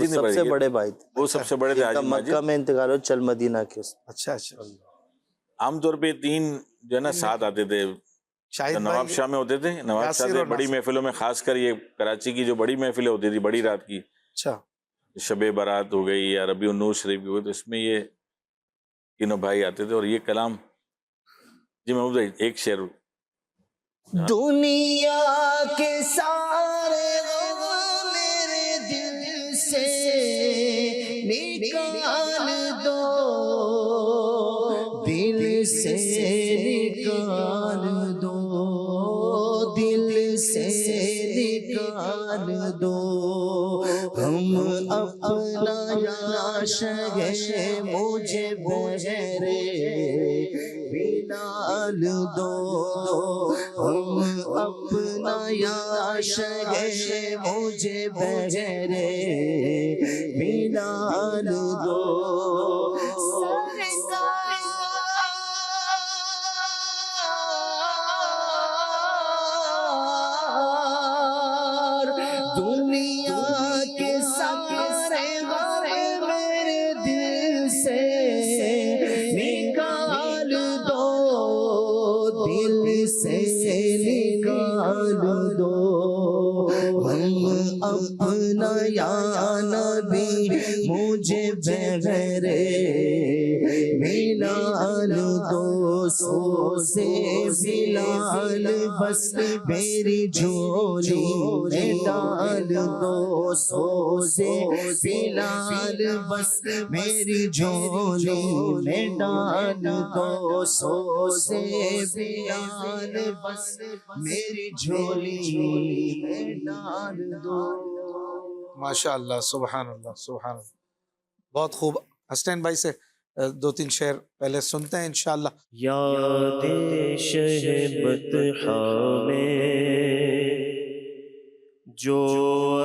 D: سب سے بڑے بھائی تھے
C: وہ سب سے بڑے تھے حاجی ماجد
D: مکہ میں انتقال ہو چل مدینہ کے
B: اچھا
C: عام طور پہ 3 جو ہے نا ساتھ آتے تھے نواب شاہ میں ہوتے تھے نواب شاہ سے بڑی محفلوں میں خاص کر یہ کراچی کی جو بڑی محفلیں ہوتی تھی بڑی رات کی شب برات ہو گئی یا ربیع النور شریف کی ہوئی تو اس میں یہ تینوں بھائی آتے تھے اور یہ کلام جی محمود بھائی ایک شعر
A: دنیا کے سارے غم میرے دل سے نکال دو دل سے نکال دو دل سے نکال دو ہم اپنا عاشق مجھے بہرے بلال دو ہم اپنا عاشق مجھے بہرے بلال دو یا نبی مجھے بغیر بلال دوستوں سے بلال بس میری جھولی میں ڈال دوستوں سے بلال بس میری جھولی میں ڈال دوستوں سے بلال بس میری جھولی میں ڈال دو.
B: ماشاء اللہ، سبحان اللہ، سبحان اللہ. بہت خوب. حسنین بھائی سے دو تین شعر پہلے سنتے ہیں انشاءاللہ.
E: یاد شہ بطحا میں جو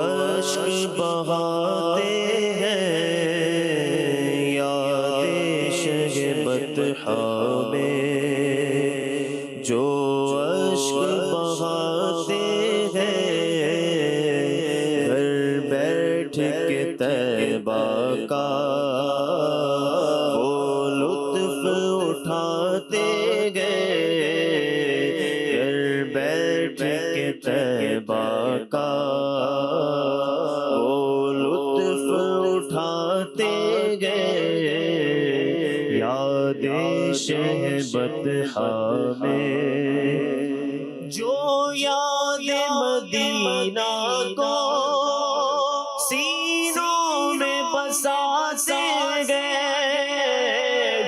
E: اشک بہاتے ہیں، یاد شہ بطحا میں جو اشک بہاتے ہیں، گھر بیٹھ کے طیبہ کا وہ لطف اٹھاتے گئے، گھر بیٹھ کے طیبہ کا وہ لطف اٹھاتے گئے، یاد شہ بطحا میں جو یاد مدینہ کو سینوں میں بساتے گئے،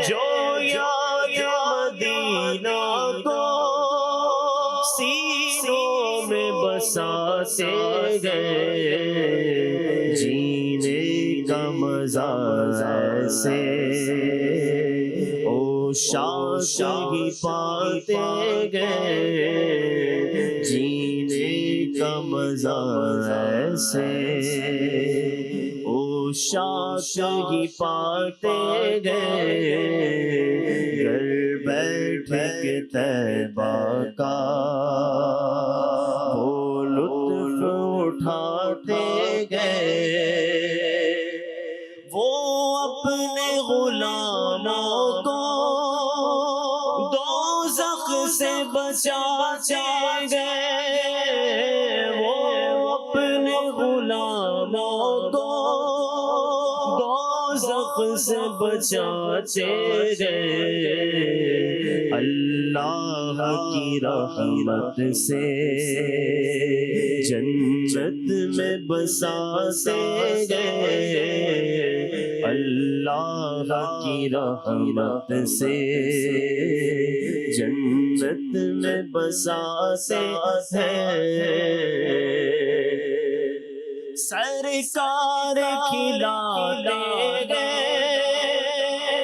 E: جو یاد مدینہ کو سینوں میں بساتے گئے، جینے کا مزہ ایسے شاہ ہی پاتے گئے، جینے کا مزہ ایسے شاہ ہی پاتے گئے، گھر بیٹھ کے طیبہ کا وہ لطف اٹھاتے گئے، وہ اپنے غلاموں کو دوزخ سے بچاتے گئے، وہ اپنے غلاموں کو دوزخ سے بچاتے گئے، اللہ کی رحمت سے جنت میں بساتے گئے، اللہ کی رحمت سے جنت میں بساتے ہیں، سرکار کھلاتے گئے،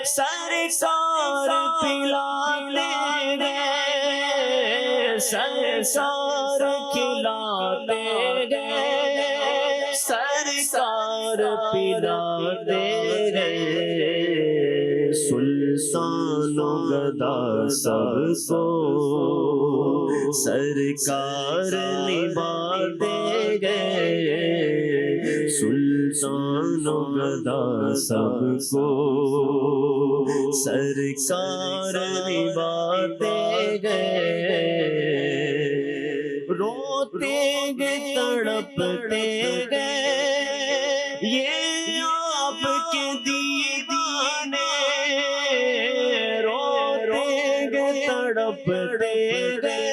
E: سرکار پلاتے گئے، سرکار کھلاتے گئے، سرکار پلاتے گئے، سلطان و گدا سب کو سرکار نبھاتے گئے، سلطان و گدا سب کو سرکار نبھاتے گئے، روتے گئے تڑپتے گئے یہ آپ کے دیوانے، روتے گئے تڑپتے گئے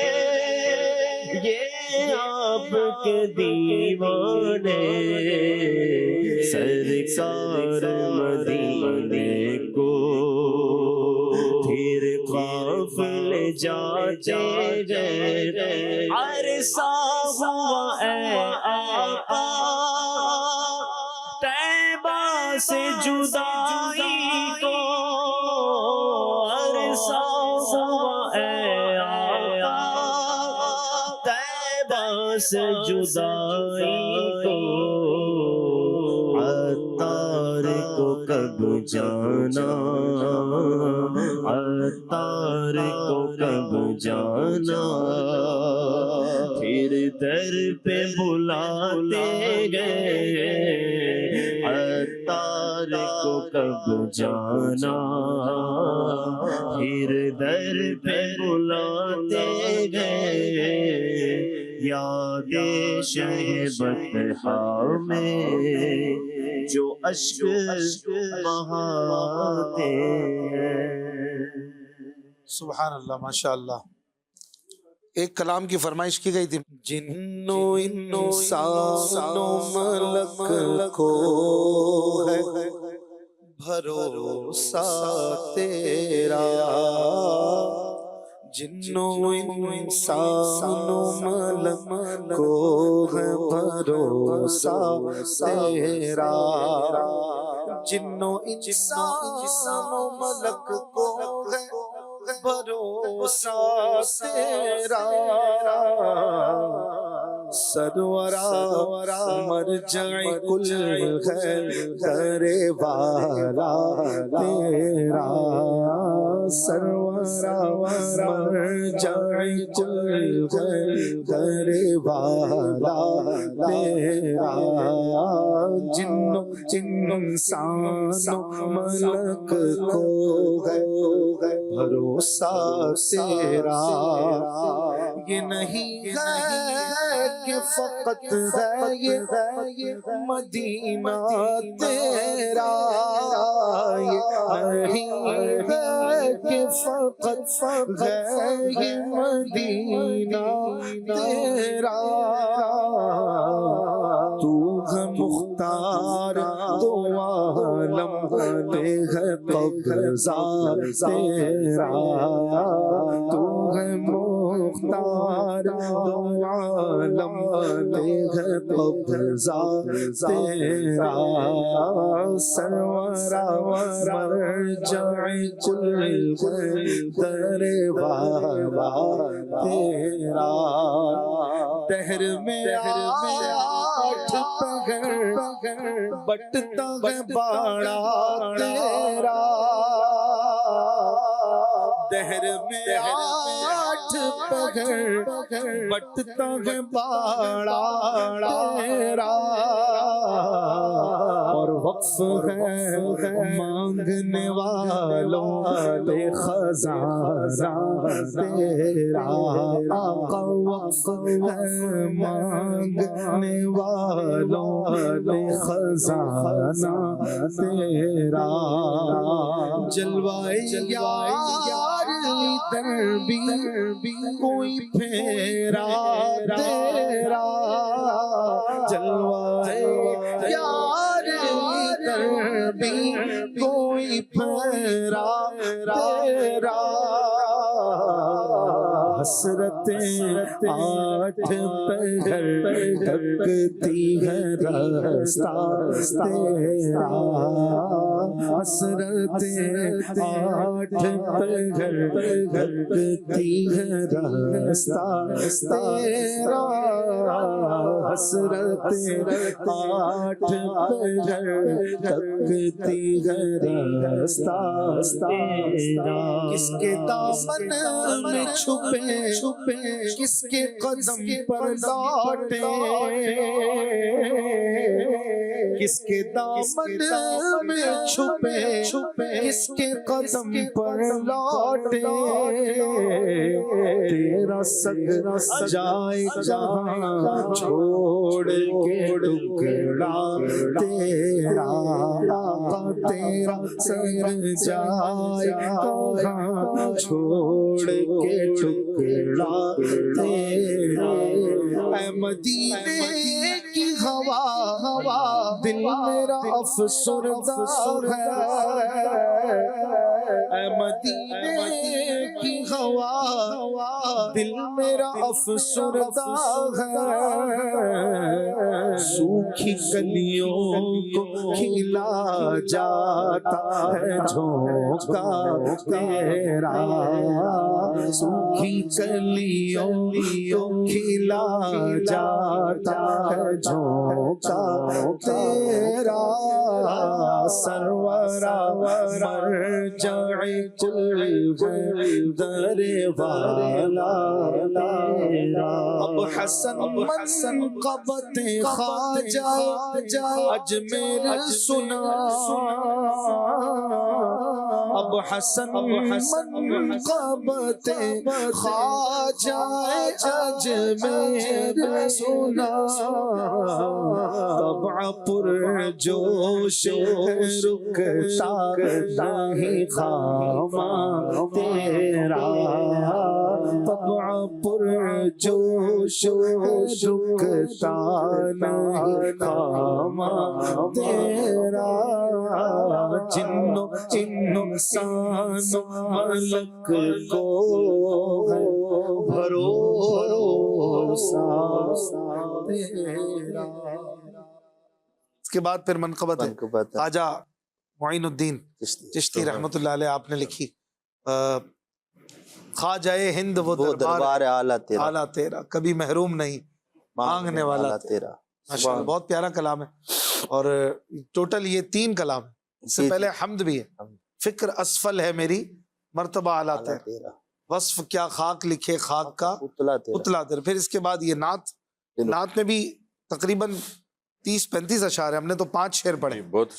E: یہ آپ کے دیوانے، سرکار مدینے کو پھر قافلے جاتے گئے، عرصہ ہوا اے آقا طیبہ سے جدائی کو، عرصہ ہوا اے آقا طیبہ سے جدائی کو، عطار کو کب جانا، عطار کو کب جانا، پھر در پہ بلاتے گئے، عطار کو کب جانا، پھر در پہ بلاتے گئے، یاد
A: یاد شہبتہا میں جو اشک بہاتے ہیں۔
B: سبحان اللہ، ماشاء اللہ۔ ایک کلام کی فرمائش کی گئی تھی، جن و انسان و ملک کو ہے بھروسہ تیرا، جن و انسان و ملک کو ہے بھروسہ تیرا، جن و انسان و ملک کو ہے بھروسہ تیرا، سرورا مرجع کل ہے در والا تیرا، سرورا مرجع کل ہے در والا تیرا، جن انسان ملک کو ہے بھروسہ تیرا، یہ نہیں ہے کہ فقط ہے یہ مدینہ تیرا، یہ نہیں ہے کہ فقط ہے یہ مدینہ تیرا، تو ہے مختار دو عالم پہ ہے قبضہ تیرا، تو ہے مختار دو عالم پہ ہے قبضہ تیرا، سرورا مرجع کل ہے در والا تیرا، دہر میں آٹھ پگر بٹتا ہے باڑا تیرا، دہر میں آٹھ پگر بٹتا ہے باڑا تیرا، اور وقف ہے مانگنے والوں پہ خزانہ تیرا، آقا وقف ہے مانگنے والوں پہ خزانہ تیرا، جلوائے یار ادھر بھی کوئی پھیرا تیرا، جلوائے یار ادھر بھی کوئی پھیرا تیرا، حسرتیں آٹھ پہر ڈھکتی ہے رستہ تیرا، حسرتیں آٹھ پہر ڈھکتی ہے رستہ تیرا، حسرتیں آٹھ پہر ڈھکتی ہے رستہ تیرا، کس کے دامن میں چھپے کس کے قدم پر لوٹے، کس کے دامن میں چھپے کس کے قدم پر لوٹے، تیرا سگرا جائے جہاں چھوڑ کے ٹکڑا تیرا، آقا تیرا سر جائے کہاں چھوڑ کے ٹکڑا تیرا، اے مدینے کی ہوا دل میرا افسردہ ہے، اے مدینے کی ہوا دل میرا افسردہ ہے، سوکھی کلیوں کو کھلا جاتا ہے جھونکا تیرا، سوکھی کلیوں کو کھلا جاتا ہے جھونکا تیرا، سرورا مرجع کل ہے در والا تیرا، اب حسن منقبت خواجہ اجمیر سنا، اب حسن منقبت خواجہ اجمیر سنا، طبع پر جوش رکتا نہیں خامہ تیرا، طبع پر جوش رکتا نہیں خامہ تیرا، جنو انسان ملک کو بھروسہ تیرا۔ اس کے بعد پھر منقبت ہے خواجہ معین الدین چشتی رحمۃ اللہ علیہ، آپ نے لکھی خواجہ ہند وہ دربار
D: اعلیٰ
B: اعلیٰ تیرا، کبھی محروم نہیں مانگنے والا تیرا۔ ماشاءاللہ بہت پیارا کلام ہے، اور ٹوٹل یہ 3 کلام ہے، اس سے پہلے حمد بھی ہے، فکر اسفل ہے میری مرتبہ اعلیٰ تیرا، وصف کیا خاک لکھے خاک کا پتلا تیرا۔ پھر اس کے بعد یہ نعت میں بھی تقریباً 30-35 اشعار ہیں، ہم نے تو 5 شعر پڑھے،
C: بہت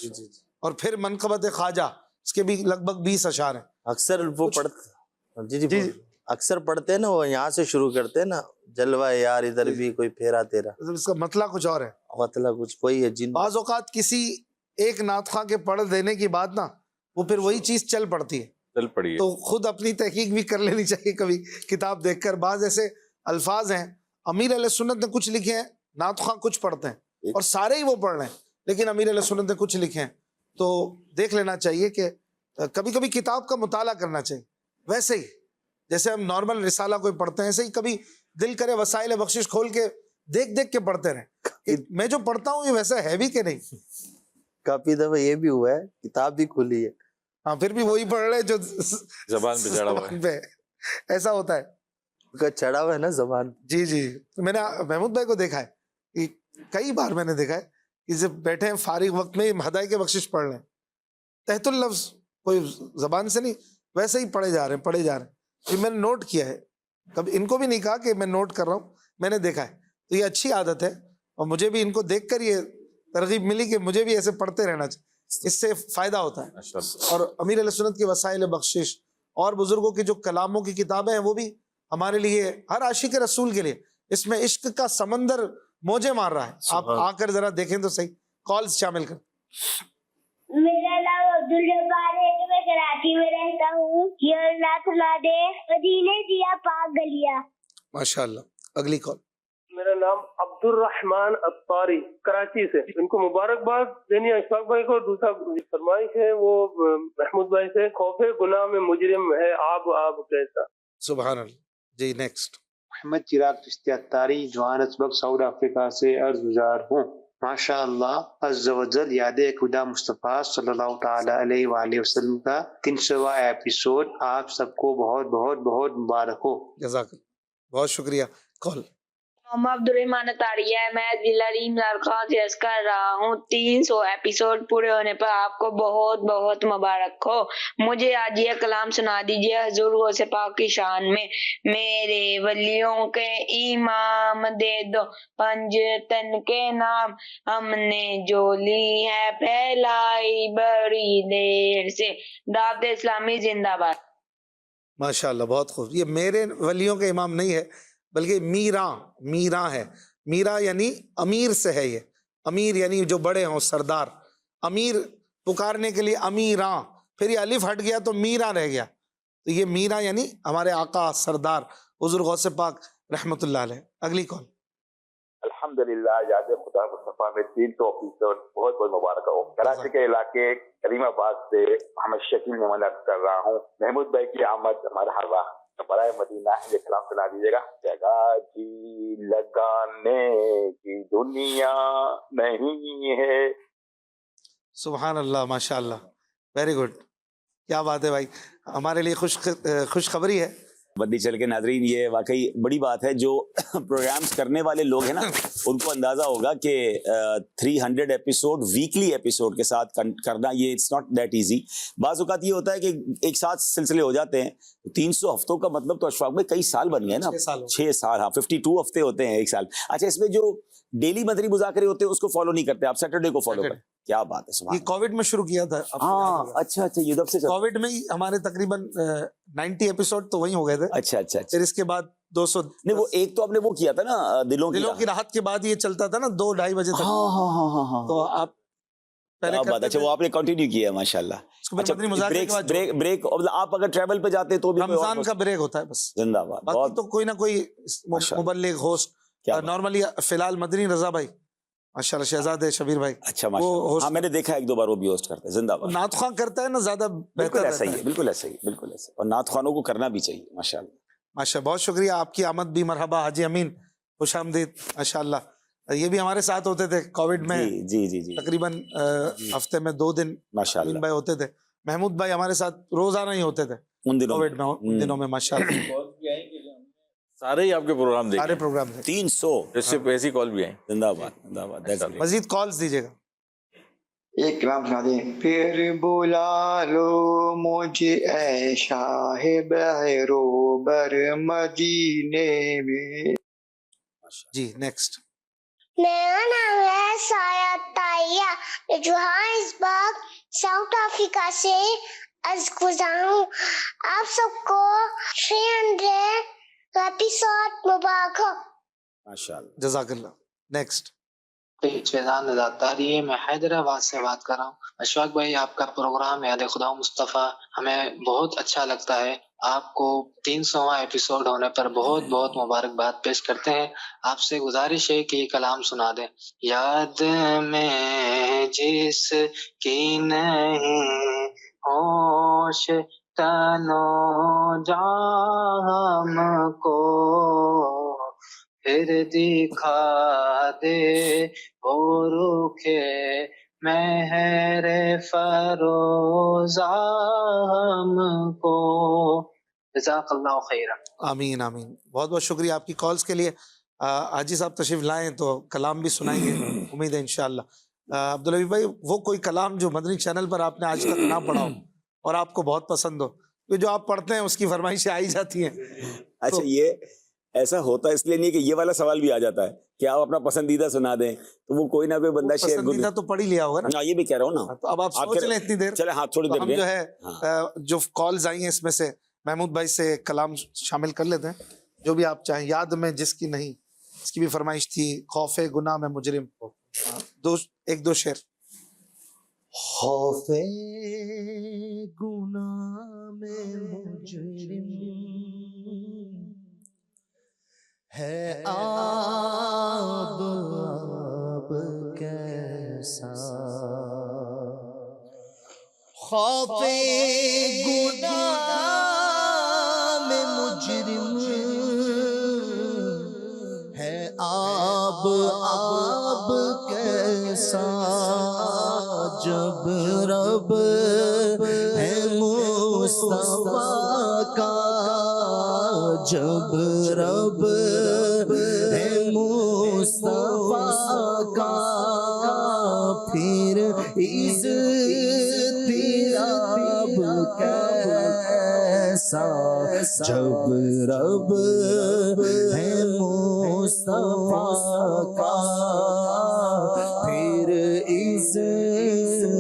B: اور پھر منقبت خواجہ اس کے بھی لگ بھگ 20 اشعار ہیں۔
D: اکثر وہ پڑھتے اکثر پڑھتے ہیں نا، وہ یہاں سے شروع کرتے ہیں نا، جلوہ یار ادھر بھی کوئی پھیرا تیرا،
B: اس کا مطلب کچھ اور ہے،
D: مطلب کچھ وہی ہے۔ جن
B: بعض اوقات کسی ایک نعت خواں کے پڑھ دینے کی بعد نا وہ پھر وہی چیز چل پڑتی ہے،
C: چل پڑی ہے،
B: تو خود اپنی تحقیق بھی کر لینی چاہیے کبھی کتاب دیکھ کر۔ بعض ایسے الفاظ ہیں امیر علیہ سنت نے کچھ لکھے ہیں، نعت خواں کچھ پڑھتے ہیں اور سارے ہی وہ پڑھ رہے ہیں، لیکن امیر علیہ سنت نے کچھ لکھے ہیں، تو دیکھ لینا چاہیے کہ کبھی کبھی کتاب کا مطالعہ کرنا چاہیے۔ ویسے ہی جیسے ہم نارمل رسالہ کوئی پڑھتے ہیں، ایسے ہی کبھی دل کرے وسائل بخشش کھول کے دیکھ دیکھ کے پڑھتے رہیں کہ میں جو پڑھتا ہوں یہ ویسا ہے بھی کہ نہیں۔
D: کافی دفعہ یہ بھی ہوا ہے، کتاب بھی کھلی ہے،
B: ہاں پھر بھی وہی پڑھ رہے جو
C: زبان پہ چڑھا ہوا ہے،
B: زبان پہ ایسا ہوتا ہے۔
D: کا چڑھا ہوا ہے نا زبان۔
B: جی میں نے محمود بھائی کو دیکھا ہے کہ کئی بار میں نے دیکھا ہے کہ جب بیٹھے ہیں فارغ وقت میں ہدایت کے بخشش پڑھ رہے ہیں، تحت اللفظ کوئی زبان سے نہیں، ویسے ہی پڑھے جا رہے ہیں۔ یہ میں نے نوٹ کیا ہے، کبھی ان کو بھی نہیں کہا کہ میں نوٹ کر رہا ہوں، میں نے دیکھا ہے، تو یہ اچھی عادت ہے، اور مجھے بھی ان کو دیکھ کر یہ ترغیب ملی کہ مجھے بھی ایسے پڑھتے رہنا چاہیے، اس سے فائدہ ہوتا ہے۔ اور امیر علیہ سنت کی وسائل بخشش اور بزرگوں کی جو کلاموں کی کتابیں ہیں وہ بھی ہمارے لیے، ہر عاشق رسول کے لیے اس میں عشق کا سمندر موجیں مار رہا ہے۔ آپ آ کر ذرا دیکھیں تو صحیح، کالز شامل کر۔
F: میرا نام عبدالجبار ہے، میں کراچی میں رہتا ہوں، مدینے دیا پاک گلیا۔
B: ماشاءاللہ، اگلی کال۔
G: میرا نام عبد الرحمان اطاری، کراچی سے۔ ان کو مبارکباد دینی ہے اشفاق بھائی کو، دوسرا فرمائش ہے وہ محمود بھائی سے، خوف گناہ میں مجرم ہے آب کیسا۔
B: سبحان اللہ۔ جی نیکسٹ۔
H: محمد چراغ چشتی اتاری، جوہانسبرگ ساؤتھ افریقہ سے عرض گزار ہوں۔ ماشاء اللہ عز و جل یاد خدا مصطفیٰ صلی اللہ تعالی علیہ وآلہ وسلم کا 300واں ایپیسوڈ آپ سب کو بہت بہت بہت مبارک ہو۔
B: جزاک اللہ، بہت شکریہ۔ کال۔
I: محمد عبدالرحمان اتاریہ، میں ضلع ریم لڑکا سے عرض کر رہا ہوں، 300 ایپیسوڈ پورے ہونے پر آپ کو بہت بہت مبارک ہو۔ مجھے آج یہ کلام سنا دیجیے حضور غوث پاک کی شان میں۔ میرے ولیوں کے امام دے دو پنجتن کے نام، ہم نے جو لی ہے پھیلائی بڑی دیر سے، دعوت اسلامی زندہ باد۔
B: ماشاءاللہ بہت خوب۔ یہ میرے ولیوں کے امام نہیں ہے بلکہ میراں ہے۔ میرا یعنی امیر سے ہے، یہ امیر یعنی جو بڑے ہوں، سردار۔ امیر پکارنے کے لیے امیراں، پھر یہ الف ہٹ گیا تو میراں رہ گیا، تو یہ میراں یعنی ہمارے آقا سردار حضور غوث پاک رحمت اللہ علیہ۔ اگلی کال۔
J: الحمدللہ یاد خدا مصطفیٰ میں 300 ایپیسوڈ بہت بہت مبارک ہو۔ کراچی کے علاقے کریم آباد سے محمد شکیل محمد کر رہا ہوں۔ محمود بھائی کی آمد ہمارا ہر وقت برائے مدینہ یہ کلام سنا دیجیے گا۔ جگہ جی لگانے کی دنیا نہیں ہے۔
B: سبحان اللہ، ماشاء اللہ، ویری گڈ، کیا بات ہے بھائی، ہمارے لیے خوشخبری ہے۔
K: بدی چل کے ناظرین، یہ واقعی بڑی بات ہے۔ جو پروگرامز کرنے والے لوگ ہیں نا ان کو اندازہ ہوگا کہ 300 ایپیسوڈ ویکلی ایپیسوڈ کے ساتھ کرنا، یہ اٹس ناٹ دیٹ ایزی۔ بعض اوقات یہ ہوتا ہے کہ ایک ساتھ سلسلے ہو جاتے ہیں، 300 ہفتوں کا مطلب تو اشفاق میں کئی سال بن گئے نا، 6 سال، ہاں 52 ہفتے ہوتے ہیں ایک سال۔ اچھا، اس میں جو ڈیلی مدری مذاکرے ہوتے ہیں اس کو فالو نہیں کرتے آپ، سیٹرڈے کو فالو کرتے ہیں؟ کیا بات ہے، سبحان
B: یہ کووڈ میں شروع کیا تھا.
K: ہاں اچھا اچھا، یہ دب سے
B: کووڈ میں ہی ہمارے تقریباً 90 ایپیسوڈ تو وہیں ہو گئے تھے.
K: اچھا اچھا اچھا.
B: پھر اس کے بعد 200
K: نہیں وہ ایک تو آپ نے وہ کیا تھا نا دلوں
B: کی راحت کے بعد یہ چلتا تھا نا 2-2:30 بجے تک.
K: ہاں ہاں ہاں ہاں ہاں.
B: تو آپ پہلے
K: بات اچھا وہ آپ نے کنٹینیو کیا ہے ماشاءاللہ. اچھا بریک آپ اگر ٹریول پہ جاتے تو بھی
B: رمضان کا بریک ہوتا ہے بس.
K: زندہ باد.
B: باقی تو کوئی نہ کوئی مبلغ ہوسٹ نارملی فی الحال مدنی رضا بھائی ماشاءاللہ شہزاد شبیر بھائی.
K: اچھا ماشاءاللہ ہاں میں نے دیکھا ایک دو بار وہ بھی ہوسٹ کرتے ہیں. زندہ باد.
B: نعت خواں کرتا ہے نا زیادہ
K: بالکل ایسا ہی ہے. بالکل ایسا ہی بالکل ایسا. اور نعت خوانوں کو کرنا بھی چاہیے ماشاءاللہ.
B: ماشاء بہت شکریہ آپ کی آمد بھی مرحبا. حاجی امین خوش آمدید ماشاءاللہ. یہ بھی ہمارے ساتھ ہوتے تھے کووڈ میں.
K: جی جی جی
B: تقریباً ہفتے میں 2 دن
K: ماشاءاللہ
B: بھائی ہوتے تھے. محمود بھائی ہمارے ساتھ روزانہ ہی ہوتے تھے
K: ان دنوں
B: کووڈ میں. ان دنوں میں ماشاءاللہ
C: سارے ہی آپ کے پروگرام دیکھیں.
B: سارے پروگرام
K: 300
C: اس سے ایسی کال بھی آئیں.
K: زندہ باد زندہ باد.
B: مزید کالز دیجیے گا.
L: ایک کلام سنا دیں. پھر بلا لو مجھے اے شاہ بہروبر مدینے میں.
B: جی نیکسٹ.
F: میرا نام ہے سایہ طاہیہ. میں جوہانسبرگ ساؤتھ افریقہ سے عرض گزار ہوں. آپ سب کو 300 ایپیسوڈ مبارک ہو.
K: ماشاءاللہ
B: جزاک اللہ. نیکسٹ.
M: فیضان ذاتاری ہے. میں حیدرآباد سے بات کر رہا ہوں. اشفاق بھائی آپ کا پروگرام یاد خدا مصطفیٰ ہمیں بہت اچھا لگتا ہے. آپ کو 300واں ایپیسوڈ ہونے پر بہت بہت مبارکباد پیش کرتے ہیں. آپ سے گزارش ہے کہ یہ کلام سنا دیں. یاد میں جس کی نہیں ہوش تنو جام کو پھر دکھا دے وہ روکے مہر فروز ہم کو. جزاک اللہ خیرا.
B: آمین آمین. بہت بہت شکریہ آپ کی کالز کے لیے. حاجی صاحب تشریف لائیں تو کلام بھی سنائیں گے امید ہے انشاءاللہ. عبدالحبی بھائی وہ کوئی کلام جو مدنی چینل پر آپ نے آج تک نہ پڑھا ہو اور آپ کو بہت پسند ہو. جو آپ پڑھتے ہیں اس کی فرمائشیں آئی جاتی ہیں.
K: اچھا یہ ایسا ہوتا ہے اس لیے نہیں کہ یہ والا سوال بھی آ جاتا ہے کہ آپ اپنا پسندیدہ سنا دیں تو وہ کوئی نہ کوئی بندہ شیئر کر.
B: پسندیدہ تو پڑھ ہی لیا ہوگا نا.
K: یہ بھی کہہ رہا ہوں نا.
B: تو اب آپ سوچ لیں اتنی دیر.
K: چلے ہاں تھوڑی دیر
B: ہم جو ہے جو کالز آئی ہیں اس میں سے محمود بھائی سے کلام شامل کر لیتے ہیں جو بھی آپ چاہیں. یاد میں جس کی نہیں اس کی بھی فرمائش تھی. خوف گناہ میں مجرم. ایک دو شعر.
A: خوف گناہ میں مجرم ہے آب آب کیسا. خوف گناہ میں مجرم ہے آب آب کیسا. جب رب ہے مصطفیٰ کا جب رب ہے مصطفیٰ کا پھر اضطراب کیسا. جب رب ہے مصطفیٰ کا پھر اضطراب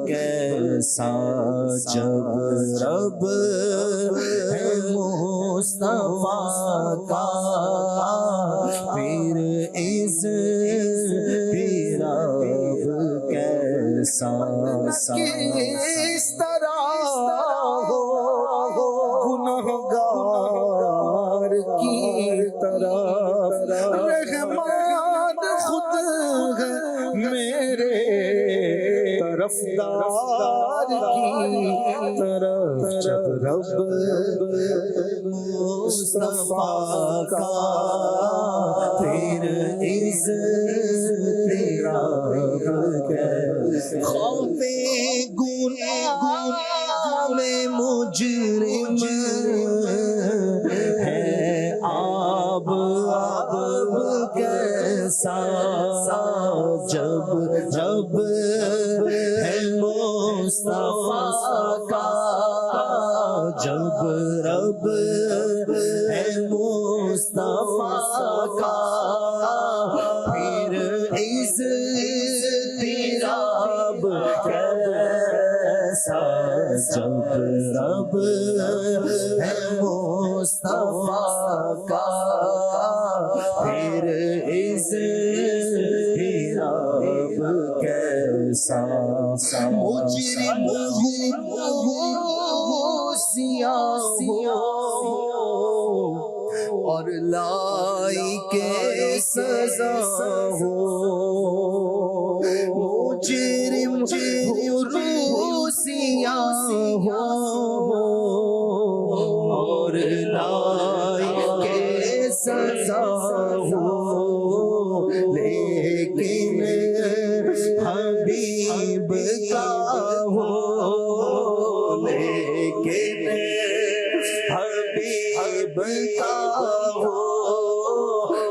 A: کیسا. جب رب ہے مصطفیٰ کا پھر اضطراب کیسا. کس طرح ہو گنہگار کی طرف رحمان خود ہے میرے طرفدار کی طرف. جب رب مصطفیٰ کا پھر اضطراب کیسا. خوف گناہ میں مجرم ہے آب آب کیسا. جب جب ہے مصطفیٰ کا جب رب ہے مصطفیٰ کا پھر عزت جب رب ہے مصطفیٰ کا پھر اس رب کیسا مجرم ہوں سیاہ اور لائی کے سزا ہو مجرم سیاہ ہو اور لائی کے سزا ہو لیکن حبیب کا ہو لیکن حبیب کا ہو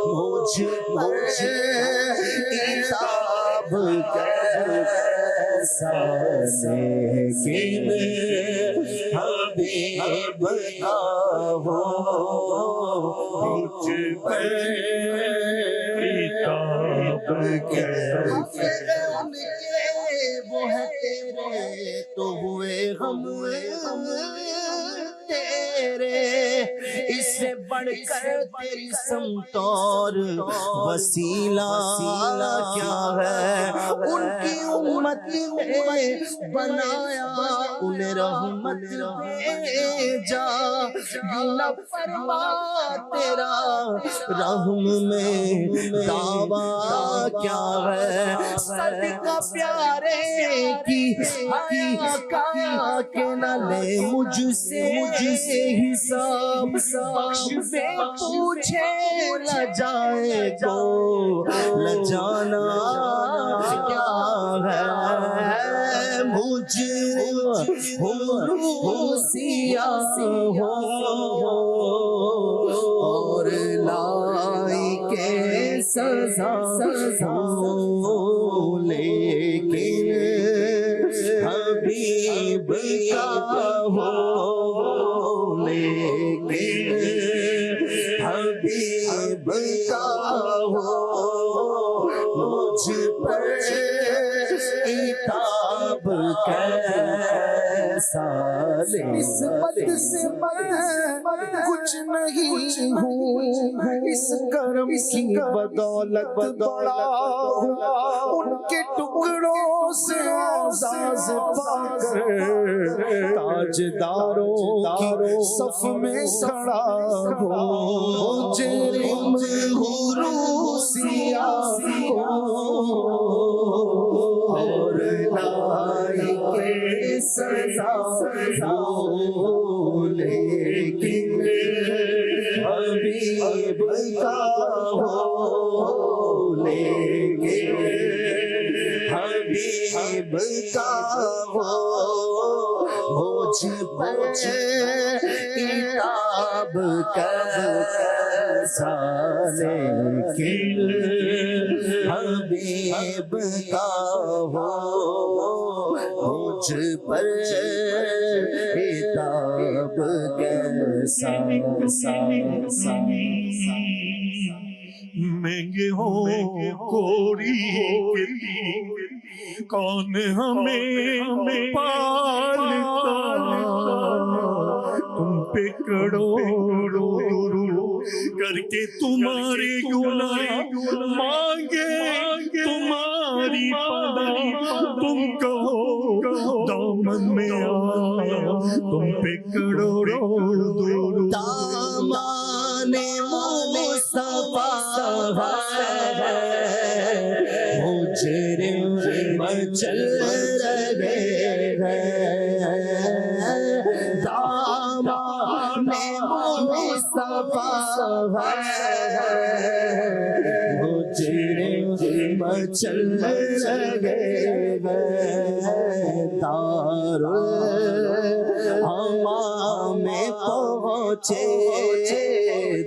A: مجھ پر عتاب کیسا لیکن حبیب کا ہو مجھ پر عتاب کیسا وہ ہے تیرے تو ہوئے ہم تیرے اس سے بڑھ کر تیری سمت اور وسیلہ کیا ہے ان کی امت میں بنایا انہیں رحمت بھیجا یوں نہ فرما تیرا رحم میں دعویٰ کیا ہے صدقہ پیارے کی آقا کہ نہ لے مجھ سے حساب بخش بے پوچھے لجائے کو لجانا کیا ہے مجرم ہوں سیاہ ہو اور لائی کے سزا ہو لیکن حبیب کا ہو لیکن حبیب کا ہو مجھ پر عتاب کیسا نسبت سے میں کچھ نہیں ہوں اس کرم کی بدولت بڑا ہوں ان کے ٹکڑوں سے اعزاز پا کر تاجداروں کی صف میں کھڑا ہوں مجرم ہوں سیاہ اور لائی کے سزا ہو لیکن حبیب کا ہو لیکن حبیب کا ہو مجھ پر عتاب کیسا لیکن حبیب کا ہو مجھ پر عتاب کیسا
N: مہنگے ہو کوری کون ہمیں پالتا تم پہ کروڑوں کر کے تمہارے گناہ مانگے تمہاری پناہ تم کہو دامن میں آیا تم پہ کروڑوں
A: دامان مصطفیٰ ہے مجرم چل رہے ہیں دامان مصطفیٰ ہے مجرم چل رہے ہیں دارالحمام میں پہنچے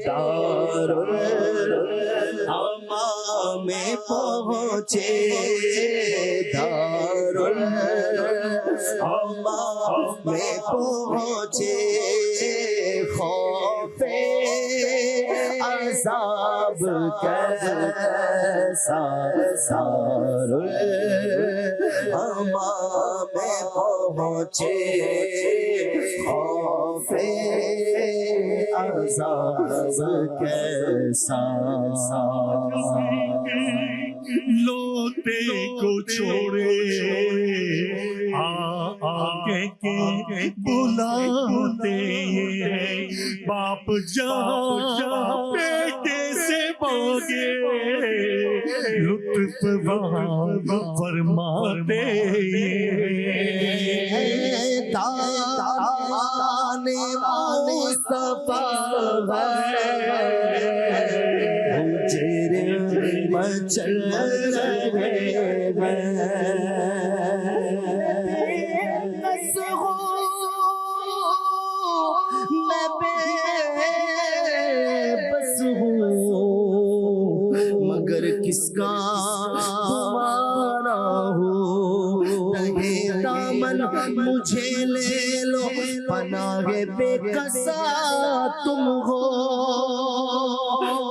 A: دارالحمام میں پہنچے دارالحمام میں پہنچے خوف عذاب عذاب کیسا دارالامام میں پہنچے خوف عذاب کیسا
N: لوتے کو چھوڑے آگے کے بلاتے باپ جہاں بیٹے سے مانگے لطف فرماتے
A: دان مصطفیٰ مجرم چل رہے میں بس ہوں مگر کس کا تمہارا ہوں رہے دامن مجھے لے لو پناہ بے کسا تم ہو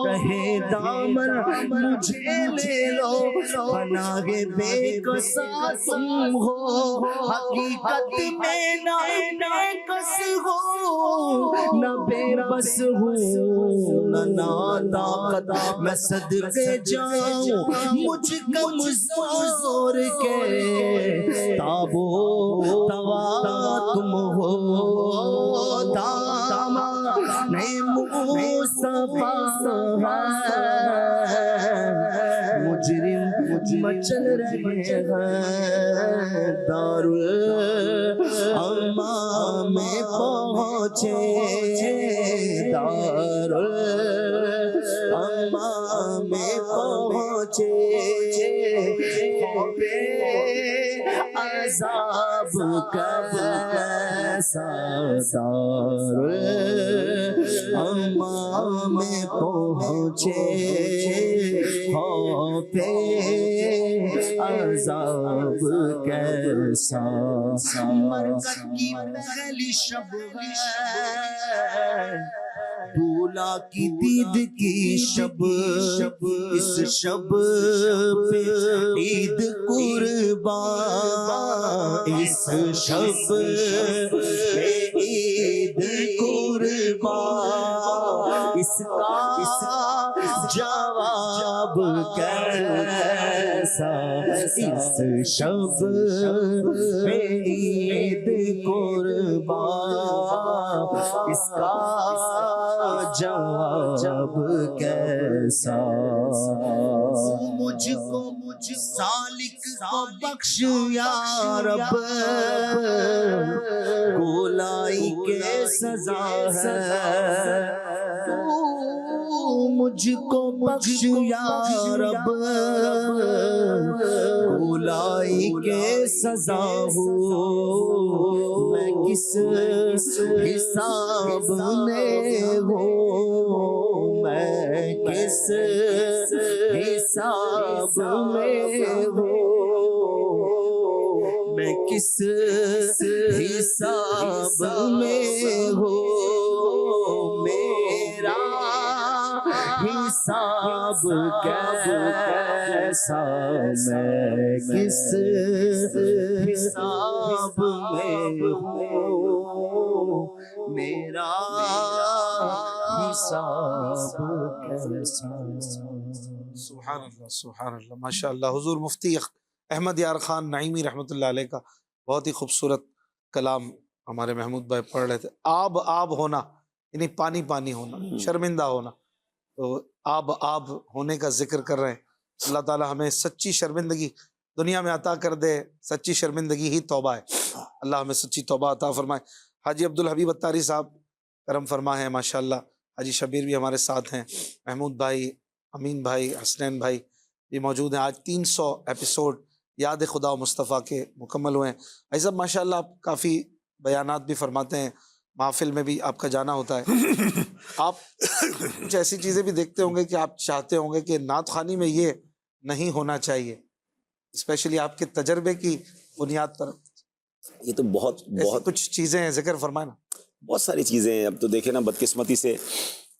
A: رہے دامن مجھے لے لو پناہ بے کسا تم ہو حقیقت میں نہ بے کس ہو نہ بے بس ہوں نہ ناطاقت میں صدقے جاؤں مجھ کمزور کے تابو توا تم ہو دامن مصطفیٰ مجرم مچل رہے ہیں دارالامام میں پہنچے دارالامام میں پہنچے خوف عذاب کیسا دارالامام میں پہنچے خوف عذاب کیسا مرکز کی پہلی شب ہے دولا کی دید کی شب اس شب پہ عید قربان اس شب پہ عید قربان اس کا جواب کیسا اس شب پہ عید قربان اس کا جواب کیسا مجھ کو سالک کو بخش یا رب گولائی کے سزا ہے مجھ کو بخش یا رب گولائی کے سزا ہو میں کس حساب میں ہوں میں کس حساب میں ہوں میں کس حساب میں ہوں میرا حساب کیسا میں کس حساب میں ہوں میرا حساب کیسا
B: سبحان اللہ سبحان اللہ ماشاء اللہ حضور مفتی احمد یار خان نعیمی رحمۃ اللہ علیہ کا بہت ہی خوبصورت کلام ہمارے محمود بھائی پڑھ رہے تھے آب ہونا یعنی پانی پانی ہونا شرمندہ ہونا تو آب ہونے کا ذکر کر رہے ہیں اللہ تعالیٰ ہمیں سچی شرمندگی دنیا میں عطا کر دے سچی شرمندگی ہی توبہ ہے اللہ ہمیں سچی توبہ عطا فرمائے حاجی عبدالحبیب اتاری صاحب کرم فرما ہے ماشاءاللہ حاجی شبیر بھی ہمارے ساتھ ہیں محمود بھائی امین بھائی حسنین بھائی بھی موجود ہیں آج 300 ایپیسوڈ یاد خدا و مصطفیٰ کے مکمل ہوئے ہیں بھائی صاحب ماشاءاللہ آپ کافی بیانات بھی فرماتے ہیں محفل میں بھی آپ کا جانا ہوتا ہے آپ کچھ ایسی چیزیں بھی دیکھتے ہوں گے کہ آپ چاہتے ہوں گے کہ نعت خوانی میں یہ نہیں ہونا چاہیے اسپیشلی آپ کے تجربے کی بنیاد پر
K: یہ تو بہت
B: کچھ چیزیں ہیں ذکر فرمائیں نا
K: بہت ساری چیزیں ہیں اب تو دیکھیں نا بدقسمتی سے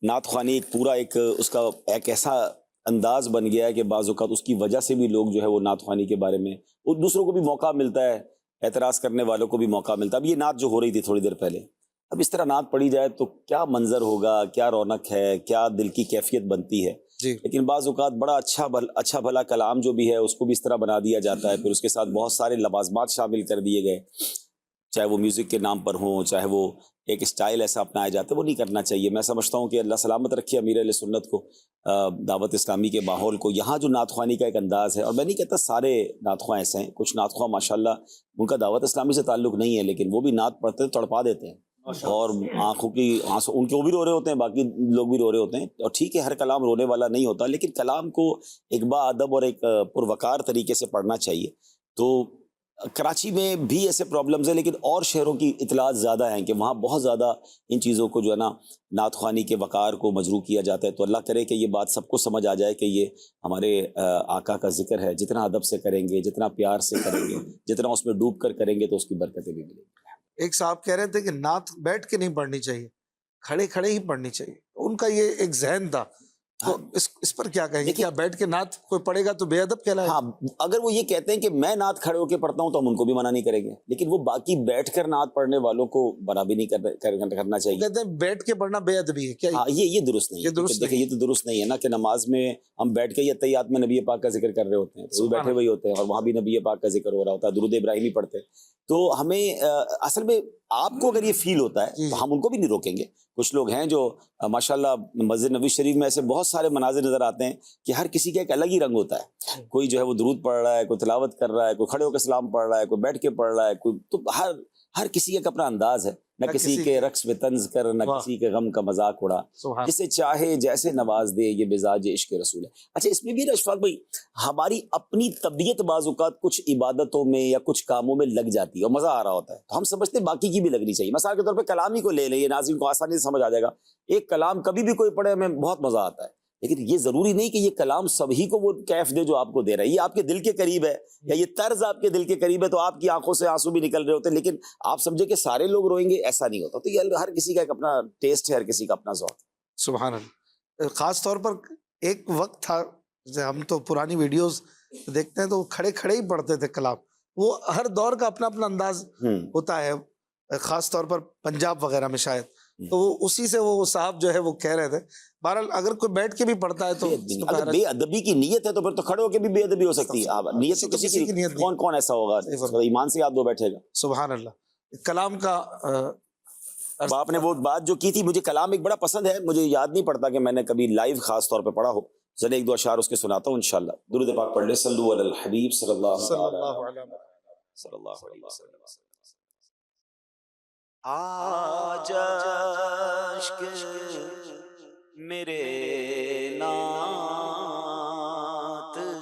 K: نعت خوانی ایک پورا ایک اس کا ایک ایسا انداز بن گیا ہے کہ بعض اوقات اس کی وجہ سے بھی لوگ جو ہے وہ نعت خوانی کے بارے میں وہ دوسروں کو بھی موقع ملتا ہے, اعتراض کرنے والوں کو بھی موقع ملتا ہے. اب یہ نعت جو ہو رہی تھی تھوڑی دیر پہلے, اب اس طرح نعت پڑھی جائے تو کیا منظر ہوگا, کیا رونق ہے, کیا دل کی کیفیت بنتی ہے. لیکن بعض اوقات بڑا اچھا بھلا کلام جو بھی ہے اس کو بھی اس طرح بنا دیا جاتا ہے, پھر اس کے ساتھ بہت سارے لوازمات شامل کر دیے گئے, چاہے وہ میوزک کے نام پر ہوں, چاہے وہ ایک اسٹائل ایسا اپنایا جاتا ہے, وہ نہیں کرنا چاہیے. میں سمجھتا ہوں کہ اللہ سلامت رکھے امیر اہل سنت کو, دعوت اسلامی کے ماحول کو. یہاں جو نعت خوانی کا ایک انداز ہے, اور میں نہیں کہتا سارے نعت خواں ایسے ہیں, کچھ نعت خواں ماشاءاللہ ان کا دعوت اسلامی سے تعلق نہیں ہے لیکن وہ بھی نعت پڑھتے ہیں, تڑپا دیتے ہیں, اور آنکھوں کی آنسو ان کے وہ بھی رو رہے ہوتے ہیں, باقی لوگ بھی رو رہے ہوتے ہیں. اور ٹھیک ہے, ہر کلام رونے والا نہیں ہوتا, لیکن کلام کو ایک باادب اور ایک پروقار طریقے سے پڑھنا چاہیے. تو کراچی میں بھی ایسے پرابلمز ہیں, لیکن اور شہروں کی اطلاعات زیادہ ہیں کہ وہاں بہت زیادہ ان چیزوں کو جو ہے نا نعت خوانی کے وقار کو مجروح کیا جاتا ہے. تو اللہ کرے کہ یہ بات سب کو سمجھ آ جائے کہ یہ ہمارے آقا کا ذکر ہے, جتنا ادب سے کریں گے, جتنا پیار سے کریں گے, جتنا اس میں ڈوب کر کریں گے تو اس کی برکتیں بھی ملیں گی.
B: ایک صاحب کہہ رہے تھے کہ نعت بیٹھ کے نہیں پڑھنی چاہیے, کھڑے کھڑے ہی پڑھنی چاہیے. ان کا یہ ایک ذہن تھا, تو اس پر کیا کہیں گے؟ کیا بیٹھ کے نعت کوئی پڑھے گا تو بے ادب کہلائے؟
K: ہاں, اگر وہ یہ کہتے ہیں کہ میں نعت کھڑے ہو کے پڑھتا ہوں تو ہم ان کو بھی منع نہیں کریں گے, لیکن وہ باقی بیٹھ کر نعت پڑھنے والوں کو منع بھی نہیں کرنا چاہیے.
B: کہتے ہیں بیٹھ کے پڑھنا بے ادبی ہے کیا؟
K: ہاں, یہ درست نہیں ہے. دیکھیں یہ تو درست نہیں ہے نا کہ نماز میں ہم بیٹھ کے اتحیات میں نبی پاک کا ذکر کر رہے ہوتے ہیں, تو وہ بیٹھے ہوئے ہوتے ہیں, اور وہاں بھی نبی پاک کا ذکر ہو رہا ہوتا ہے, درود ابراہیمی پڑھتے ہیں. تو ہمیں اصل میں آپ کو اگر یہ فیل ہوتا ہے تو ہم ان کو بھی نہیں روکیں گے. کچھ لوگ ہیں جو ماشاءاللہ مسجد نبوی شریف میں ایسے بہت سارے مناظر نظر آتے ہیں کہ ہر کسی کا ایک الگ ہی رنگ ہوتا ہے. کوئی جو ہے وہ درود پڑھ رہا ہے, کوئی تلاوت کر رہا ہے, کوئی کھڑے ہو کے سلام پڑھ رہا ہے, کوئی بیٹھ کے پڑھ رہا ہے, کوئی تو ہر کسی کا اپنا انداز ہے. نہ کسی کے رقص میں طنز کر, نہ کسی کے غم کا مذاق اڑا, جسے چاہے جیسے نواز دے, یہ مزاج عشق رسول ہے. اچھا, اس میں بھی اشفاق بھائی ہماری اپنی طبیعت بعض اوقات کچھ عبادتوں میں یا کچھ کاموں میں لگ جاتی ہے اور مزہ آ رہا ہوتا ہے, تو ہم سمجھتے ہیں باقی کی بھی لگنی چاہیے. مثال کے طور پہ کلام ہی کو لے لیں, یہ ناظرین کو آسانی سے سمجھ آ جائے گا. ایک کلام کبھی بھی کوئی پڑھے ہمیں بہت مزہ آتا ہے, لیکن یہ ضروری نہیں کہ یہ کلام سبھی کو وہ کیف دے جو آپ کو دے رہا ہے. یہ آپ کے دل کے قریب ہے, یا یہ طرز آپ کے دل کے قریب ہے, تو آپ کی آنکھوں سے آنسو بھی نکل رہے ہوتے ہیں, لیکن آپ سمجھے کہ سارے لوگ روئیں گے, ایسا نہیں ہوتا. تو یہ ہر کسی کا ایک اپنا ٹیسٹ ہے, ہر کسی کا اپنا ذوق.
B: سبحان اللہ. خاص طور پر ایک وقت تھا, ہم تو پرانی ویڈیوز دیکھتے ہیں تو کھڑے کھڑے ہی پڑھتے تھے کلام. وہ ہر دور کا اپنا اپنا انداز ہوتا ہے, خاص طور پر پنجاب وغیرہ میں شاید, تو اسی سے وہ صاحب جو ہے وہ کہہ رہے تھے. بہرحال اگر کوئی بیٹھ کے بھی پڑھتا ہے تو
K: اگر بے ادبی کی نیت ہے تو پھر تو کھڑے ہو کے بھی بے ادبی ہو سکتی ہے. نیت تو کسی کی نیت, کون ایسا ہوگا ایمان سے یاد وہ بیٹھے گا.
B: سبحان اللہ. کلام کا
K: آپ نے وہ بات جو کی تھی, مجھے کلام ایک بڑا پسند ہے, مجھے یاد نہیں پڑتا کہ میں نے کبھی لائیو خاص طور پہ پڑھا ہو. چلے ایک دو اشعار اس کے سناتا ہوں انشاءاللہ. درود پاک پڑھ لیں, صلو علی الحبیب صلی اللہ علیہ وسلم. آج عشق میرے نعت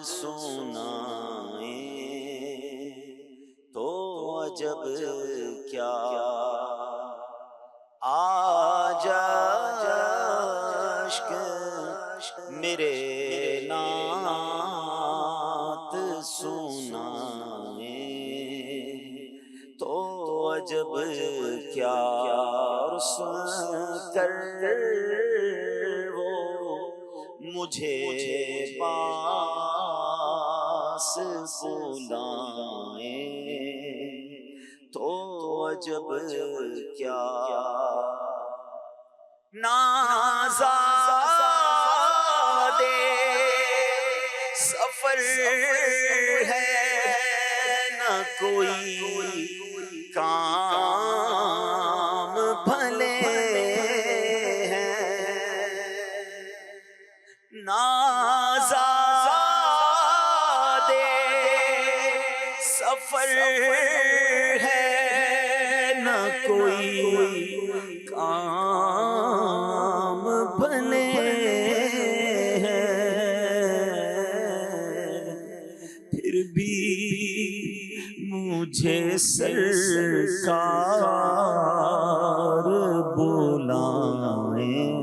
K: سنائیں تو عجب کیا, آج عشق میرے نعت سنائیں تو عجب کیا, اور سن کر وہ مجھے پاس بلائیں تو عجب کیا. نازادے سفر ہے نہ کوئی کام بھلے ہیں, نازادے سفر ہے نہ کوئی کام بھلے ہیں, پھر بھی مجھے سرکار بلائیں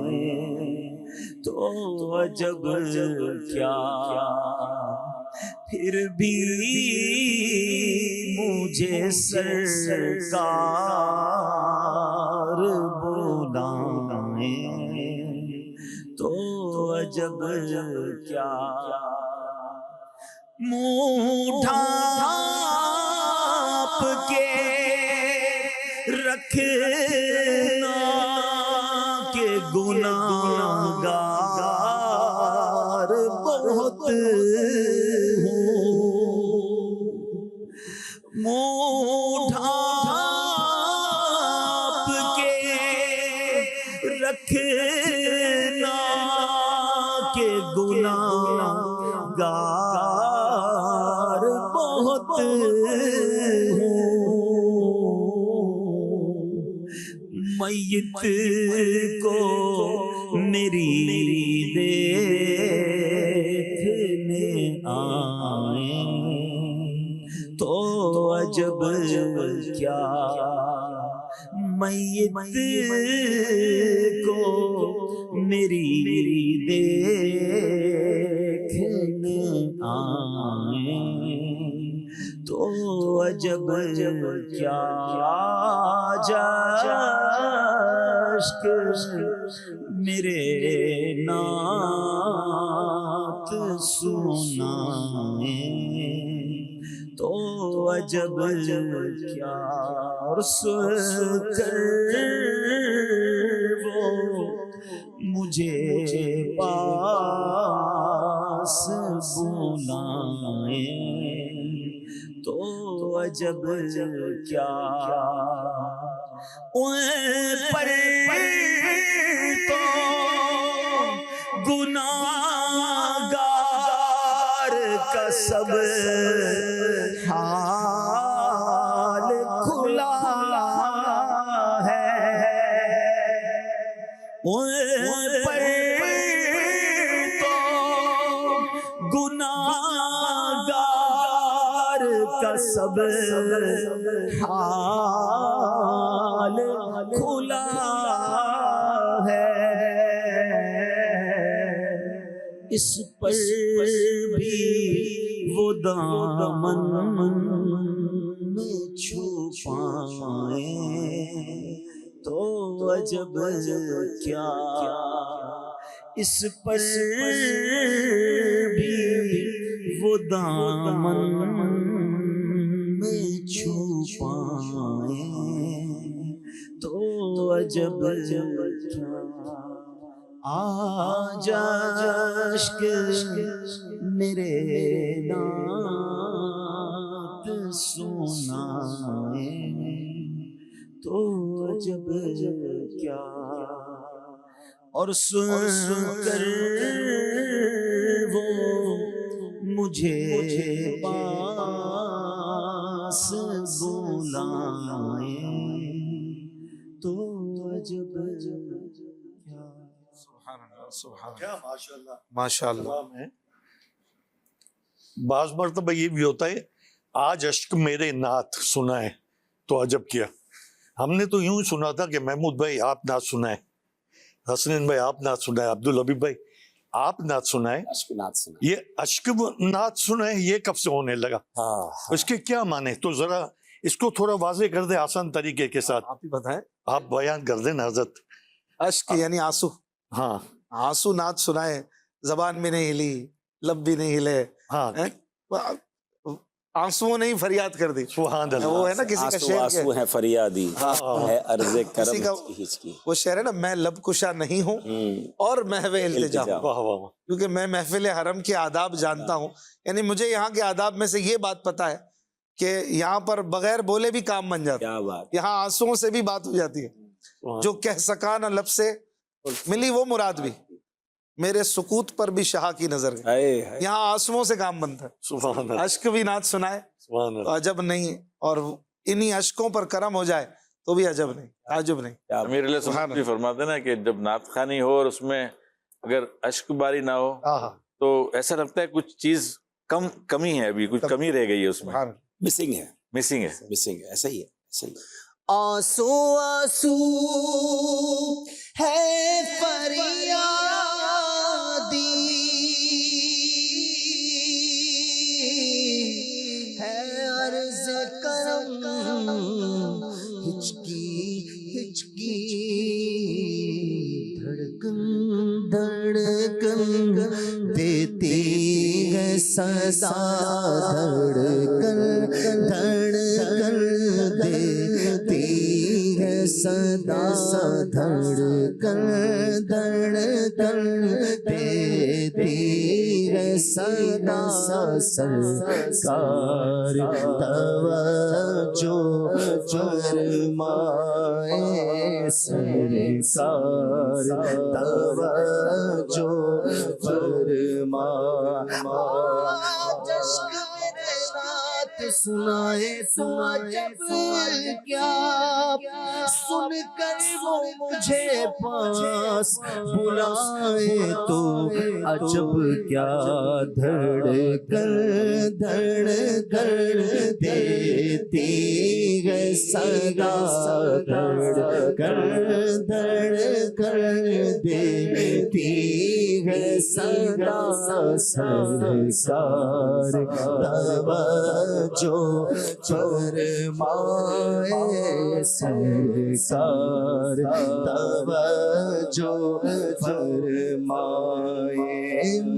K: تو عجب کیا, پھر بھی مجھے سرکار بلائیں عجب کیا منہ ڈھانپ کے رکھنا کہ گناہگار بہت منہ ڈھانپ کے رکھنا کہ گناہگار بہت میت کو میری دیکھنے آئیں تو عجب کیا میت کو میری دیکھنے آئیں تو عجب کیا جشک میرے نعت سنائیں تو عجب کیا اور سن کر وہ مجھے پاس بلائیں تو عجب کیا ان پر تو گناہگار کا سب حال کھلا ہے ان پر تو گناہگار کا سب حال کھلا ہے اس پر بھی وہ دامن میں چھپائیں تو عجب کیا اس پر بھی وہ دامن میں چھپائیں تو عجب کیا آج اشک میرے نعت سنائیں تو عجب کیا اور سن کر وہ مجھے پاس بلائیں تو عجب کیا
N: کیا ماشاءاللہ
B: ماشاءاللہ
N: بعض مرتبہ یہ بھی ہوتا ہے آج اشک میرے نعت سنائے تو عجب کیا. ہم نے تو یوں سنا تھا کہ محمود بھائی آپ نعت سنائے, حسنین بھائی آپ نعت سنائے, عبدالحبیب بھائی آپ نعت سنائے. یہ اشک نعت سنائے یہ کب سے ہونے لگا؟ اس کے کیا معنی؟ تو ذرا اس کو تھوڑا واضح کر دیں آسان طریقے کے ساتھ.
B: آپ ہی بتائیں.
N: آپ بیان کر دیں حضرت.
B: اشک یعنی آنسو.
N: ہاں
B: آنسو نعت سنائے, زبان بھی نہیں ہلی, لب بھی نہیں ہلے,
N: ہاں
B: آنسوؤں نے ہی فریاد کر دی.
N: سبحان اللہ.
B: وہ ہے نا کسی کا شعر
K: آنسو ہے فریادی ہے عرض کرم کی.
B: وہ شعر ہے نا, میں لب کشا نہیں ہوں اور محو التجا ہوں, کیونکہ میں محفل حرم کے آداب جانتا ہوں. یعنی مجھے یہاں کے آداب میں سے یہ بات پتا ہے کہ یہاں پر بغیر بولے بھی کام بن جاتا ہے. یہاں آنسوؤں سے بھی بات ہو جاتی ہے. جو کہہ سکا نہ لب سے ملی وہ مراد بھی, میرے سکوت پر بھی شاہ کی نظر گئی. یہاں آنسوؤں سے کام بنتا ہے. اشک بھی نعت سنائے تو عجب نہیں, اور انہی اشکوں پر کرم ہو جائے تو بھی عجب نہیں, تعجب نہیں.
C: امیر علیہ السلام بھی فرماتے ہیں نا کہ جب نعت خوانی ہو اور اس میں اگر اشک باری نہ ہو تو ایسا لگتا ہے کچھ چیز کمی ہے, ابھی کچھ کمی رہ گئی ہے اس میں,
K: مسنگ ہے ایسا ہی ہے.
A: آنسو آنسو ہے فریادی ہے عرض کرم, ہچکی ہچکی دھڑکن دھڑ دھڑکن دیتی ہے صدا دھڑکن دھڑکن دیتی ہے صدا دھڑکن دھڑکن دیتی ہے صدا سرکار توجہ فرمائے سرکار توجہ فرمائے سنائے تو عجب کیا سن کر وہ مجھے پاس بلائے تو عجب کیا دھڑکن دھڑکن دیتی ہے صدا دھڑکن دھڑکن دیتی ہے صدا سرکار توجہ فرمائے سرکار توجہ فرمائے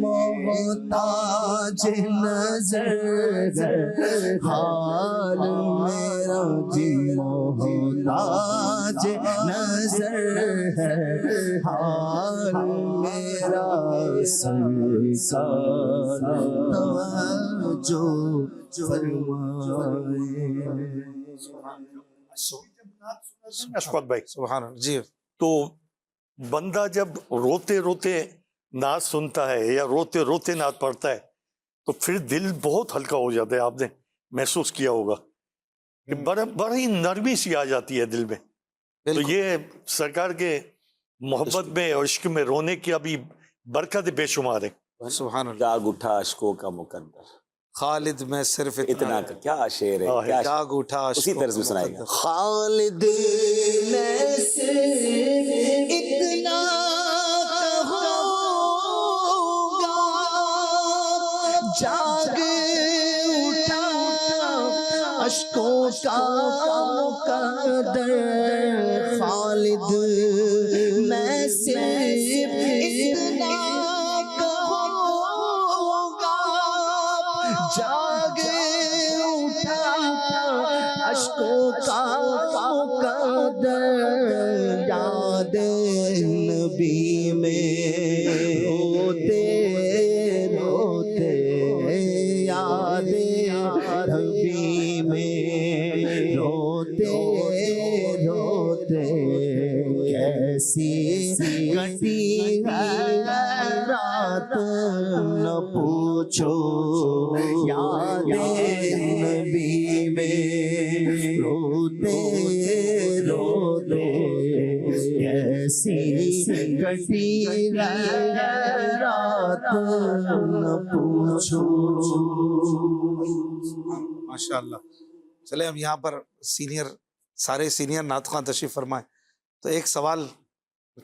A: محتاج نظر حال میرا جی محتاج نظر ہے حال میرا سرکار توجہ
N: اشفاق بھائی
B: سبحان اللہ جی
N: تو بندہ جب روتے روتے نعت سنتا ہے یا روتے روتے نعت پڑھتا ہے تو پھر دل بہت ہلکا ہو جاتا ہے. آپ نے محسوس کیا ہوگا کہ بڑی نرمی سی آ جاتی ہے دل میں. تو یہ سرکار کے محبت میں اور عشق میں رونے کی ابھی برکت بے شمار ہے.
B: سبحان اللہ.
K: جاگ اٹھا عشقوں کا مقدر
B: خالد میں صرف
K: اتنا کا کیا شعر ہے, کیا
B: جاگ اٹھا
K: اسی طرز میں سنائے گا.
A: خالد میں صرف اتنا کہوں گا جاگ اٹھا اشکوں کا مقدر خالد میں صرف اتنا جاگ اٹھا اشکوں کا مقدر یاد نبی میں روتے روتے یاد نبی میں روتے روتے کیسی کٹی رات نہ پوچھو یاد نبی میں روتے روتے کیسی کٹی رات نہ پوچھو.
B: ماشاء اللہ. چلے اب یہاں پر سارے سینئر نعت خواں تشریف فرمائے تو ایک سوال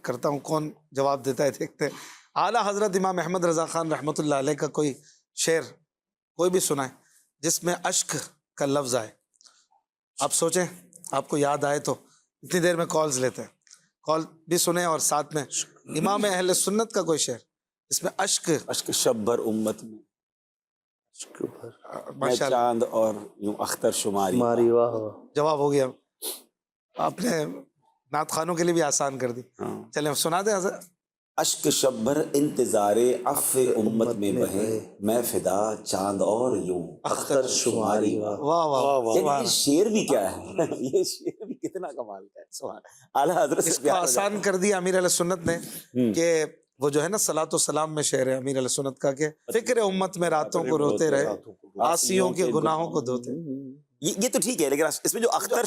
B: کرتا ہوں, کون جواب دیتا ہے دیکھتے ہیں. اعلیٰ حضرت امام احمد رضا خان رحمۃ اللہ علیہ کا کوئی شعر کوئی بھی سنائے جس میں اشک کا لفظ آئے. آپ سوچیں, آپ کو یاد آئے تو اتنی دیر میں کالز لیتے ہیں, کال بھی سنیں اور ساتھ میں امام اہل سنت کا کوئی شعر جس میں اشک
K: شب بھر امت میں میں چاند اور یوں اختر شماری.
B: جواب ہو گیا. آپ نے نعت خانوں کے لیے بھی آسان کر دی. چلیں سنا دیں حضرت.
K: اشک شب بھر انتظار عفو امت میں بہے میں فدا چاند اور یوں اختر شماری.
B: واہ واہ واہ.
K: یہ شعر بھی کیا ہے, یہ شعر بھی کتنا کمال کا ہے. سبحان اعلیٰ حضرت
B: اس کو آسان کر دیا امیر علیہ سنت نے کہ وہ جو ہے نا صلاۃ و سلام میں شعر ہے امیر علیہ سنت کا کہ فکر امت میں راتوں کو روتے رہے آسیوں کے گناہوں کو دھوتے.
K: یہ تو ٹھیک ہے, لیکن اس میں جو اختر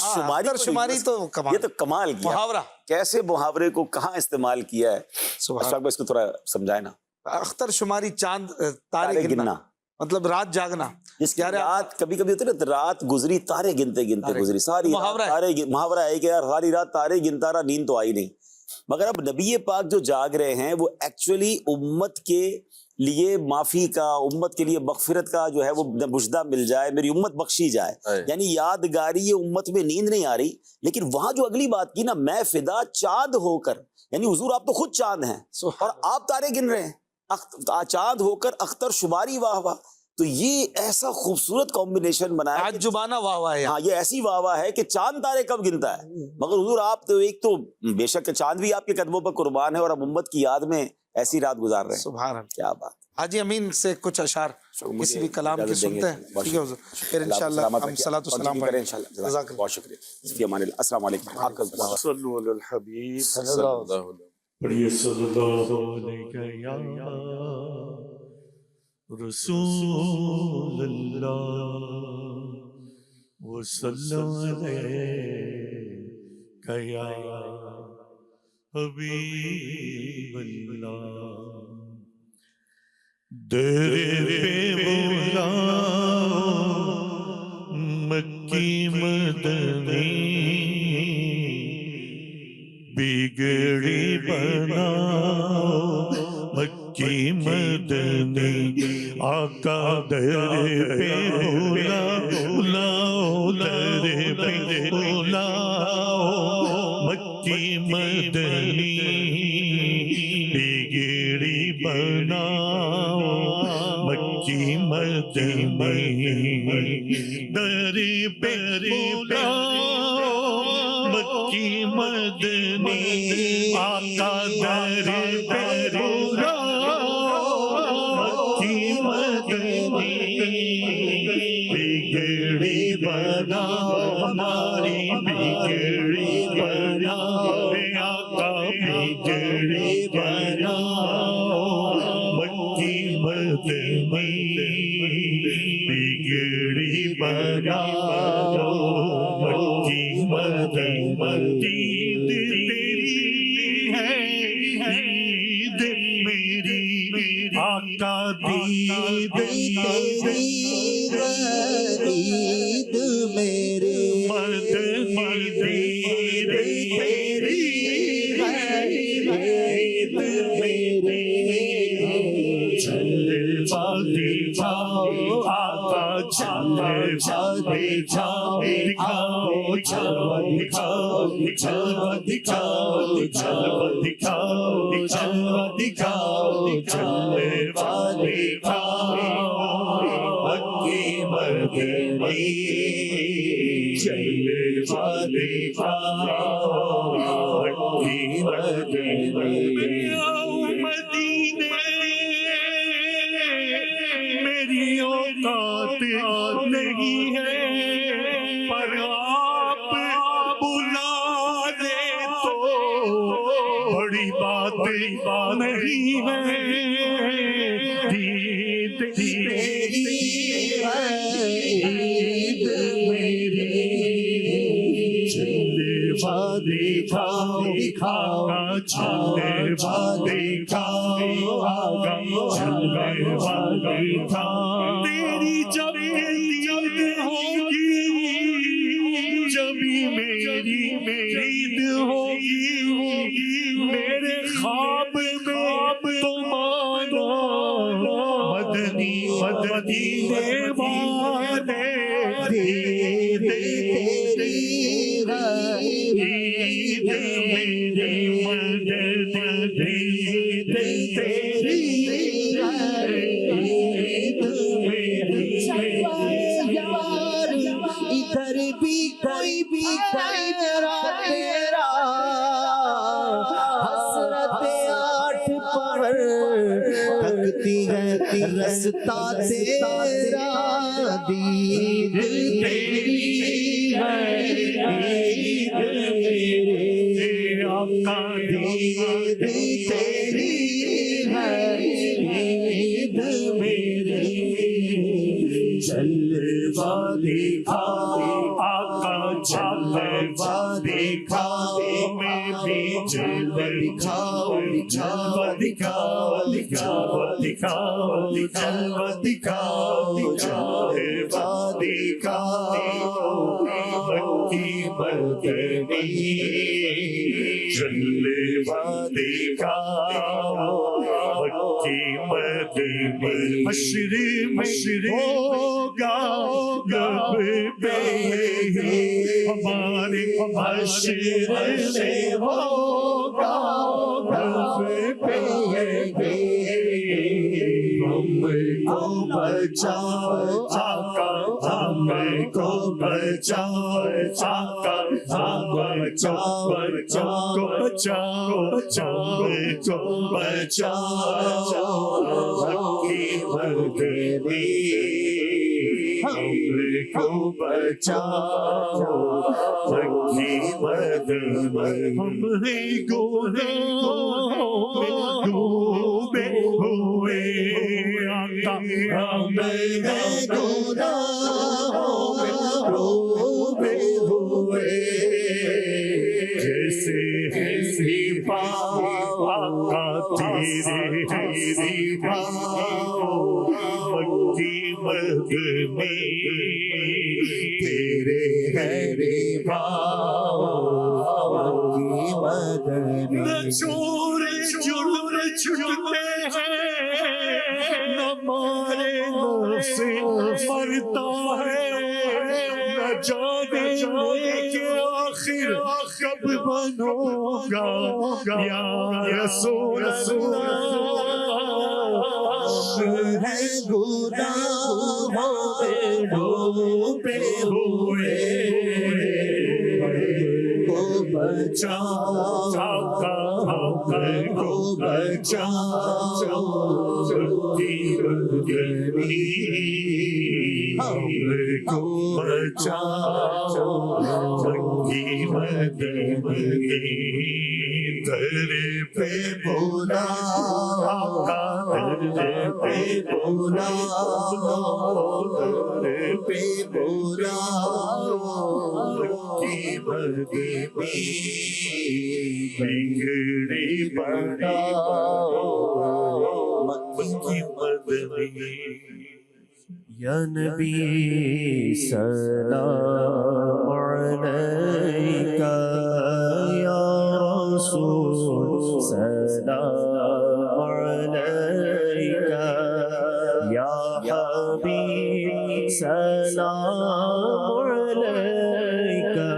K: شماری
B: تو کمال,
K: یہ تو کمال کیا.
B: محاورہ
K: کیسے محاورے کو کہاں استعمال کیا ہے, اس کو تھوڑا سمجھائے نا.
B: اختر شماری چاند تارے گننا مطلب رات جاگنا.
K: جس کی رات کبھی کبھی ہوتی ہے نا, رات گزری تارے گنتے گنتے گزری ساری. محاورہ ہے کہ یار ساری رات تارے گنتا رہا, نیند تو آئی نہیں. مگر اب نبی پاک جو جاگ رہے ہیں وہ ایکچولی امت کے لیے معافی کا, امت کے لیے مغفرت کا جو ہے وہ مجدہ مل جائے, میری امت بخشی جائے. یعنی یادگاری امت میں نیند نہیں آ رہی. لیکن وہاں جو اگلی بات کی نا, میں فدا چاند ہو کر یعنی حضور آپ تو خود چاند ہیں اور آپ تارے گن رہے ہیں، چاند ہو کر اختر شماری واہ واہ. تو یہ ایسا خوبصورت کمبینیشن بنایا،
B: آج زبانہ واہ واہ ہے.
K: ہاں یہ ایسی واہ واہ ہے کہ چاند تارے کب گنتا ہے. مگر حضور آپ تو ایک تو بے شک چاند بھی آپ کے قدموں پر قربان ہے اور اب امت کی یاد میں ایسی رات گزار رہے ہیں.
B: سبحان اللہ.
K: کیا بات.
B: حاجی امین سے کچھ اشعار کسی بھی کلام کی سنتے ہیں. ٹھیک ہے حضور، پھر انشاءاللہ ہم صلاۃ و سلام
K: کریں انشاءاللہ.
B: جزاک اللہ.
K: بہت شکریہ. فی امان اللہ. السلام علیکم. آپ کا
N: صلو علی الحبیب صلی اللہ علیہ وسلم. پڑھیے صلی اللہ علیہ یا رسول اللہ وسلم علیک یا حبیب اللہ. در پہ بولا مکی مدنی بگڑی بناؤ مکی مدنی آقا در پہ بلاؤ در پہ بلاؤ مکی مدنی بگڑی بناؤ مکی مدنی در پہ بلاؤ مکی مدنی آقا در پہ بلاؤ مکی مدنی بگڑی بناؤ ہماری بگڑی بناؤ آقا بگڑی بناؤ مکی مدنی بگڑی بناؤ مکی مدنی. تیری ہے عید میری آقا دید تیری عید میرے مدنی تیری عید میرے چل بادی جاؤ آقا چل بادی جاؤ دکھاؤ چل دکھاؤ چل دکھاؤ چل دکھاؤ چل دکھاؤ چل بادی جاؤ مکی مدنی چل بادی جاؤ مکی مدنی. مدینے میری اوقات نہیں ہے پر آپ بلا دے تو بڑی بات نہیں ہے. دید تیری ہے عید میری چلے بادی کھاؤ آقا چلے بادی کھاؤ آقا چلے بادی کھاؤ. تیری جب عید ہوگی جبھی میری عید ہوگی میرے خواب میں تمہارا مدنی مدنی والے دید تیری عید میری مدنی تیری عید میری.
A: یار ادھر بھی کوئی بھی تیرا تیرا حسرت آٹھ پہر تکتی ہے رستا تیرا دید تیری ہے عید میرے آقا دید تیری ہے عید میرے.
N: جلوہ دکھاؤ آقا جلوہ دکھاؤ میں بھی جلوہ دکھاؤ جلوہ دکھاؤ جلوہ دکھاؤ جلوہ دکھاؤ جلوہ دکھاؤ مکی مدنی جلوہ دکھاؤ مکی مدنی حشر میں ہوگا لب پہ ہی ہمارے حشر میں ہوگا لب پہ ہی ہم کو بچاؤ آقا ہم کو بچاؤ آقا ہم بچاؤ بچاؤ بچاؤ بچاؤ بچاؤ مکی مدنی ہم کو بچاؤ مکی مدنی ہمارے گناہوں میں ڈوبے ہوئے آقا ہمارے گناہوں میں ڈوبے ہوئے جیسے ہنسی پاؤ آقا تیرے پاؤ مکی مدنی تیرے ہری پاؤ مکی مدنی نہ چور جرم چھٹتے ہیں نہ مارے نفس مرتا ہے نہ جانے کہ آخر کب بنو گا یا رسول اللہ ہے گناہوں میں ڈوبے ہوئے کو بچاؤ آقا ہم کو بچاؤ مکی مدنی ہم کو بچاؤ مکی مدنی در پہ بلاؤ آقا در پہ بلاؤ در پہ بلاؤ مکی مدنی بگڑی بڑھاؤ مکی مدنی یا نبی سلام علیکہ یا رسول سلام علیکہ یا حبیب سلام علیکہ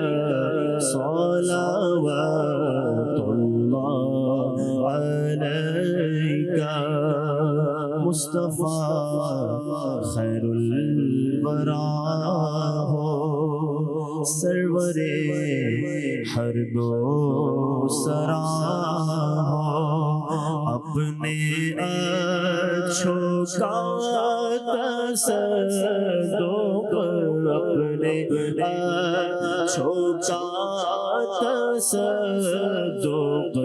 N: صلوات اللہ علیکہ مصطفیٰ خیر الورا ہو سرور ہر دو سرا ہو اپنے اچھوں کا تصدق اپنے اچھوں کا تصدق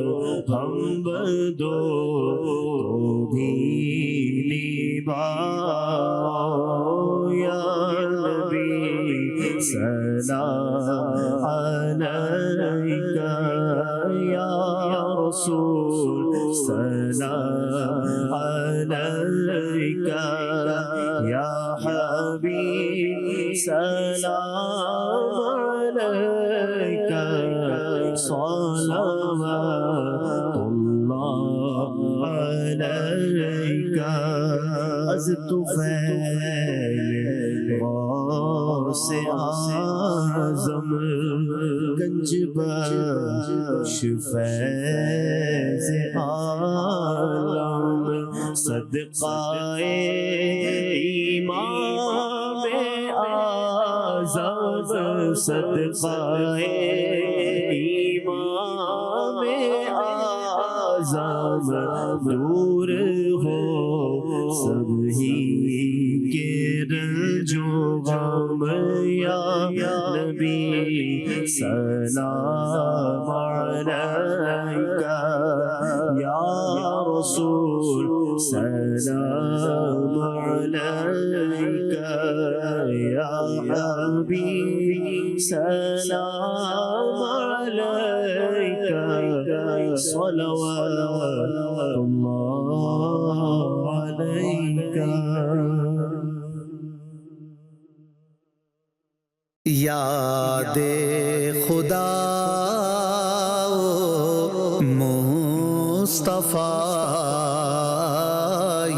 N: ہم بدو بھی نبھاؤ یا نبی سلام علیکہ یا رسول سلام علیکہ یا حبیب سلام علیکہ صلوات اللہ علیکہ از طفیل غوث اعظم گنج بخش فیض عالم صدقہ امام اعظم صدقہ امام اعظم دور ہو سب ہی کے رنجو غم یا نبی سلام علیکہ یا رسول سلام علیکہ یا حبیب سلام علیکہ صلوات اللہ علیکہ یاد خدا
A: مصطفیٰ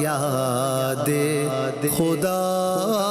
A: یاد خدا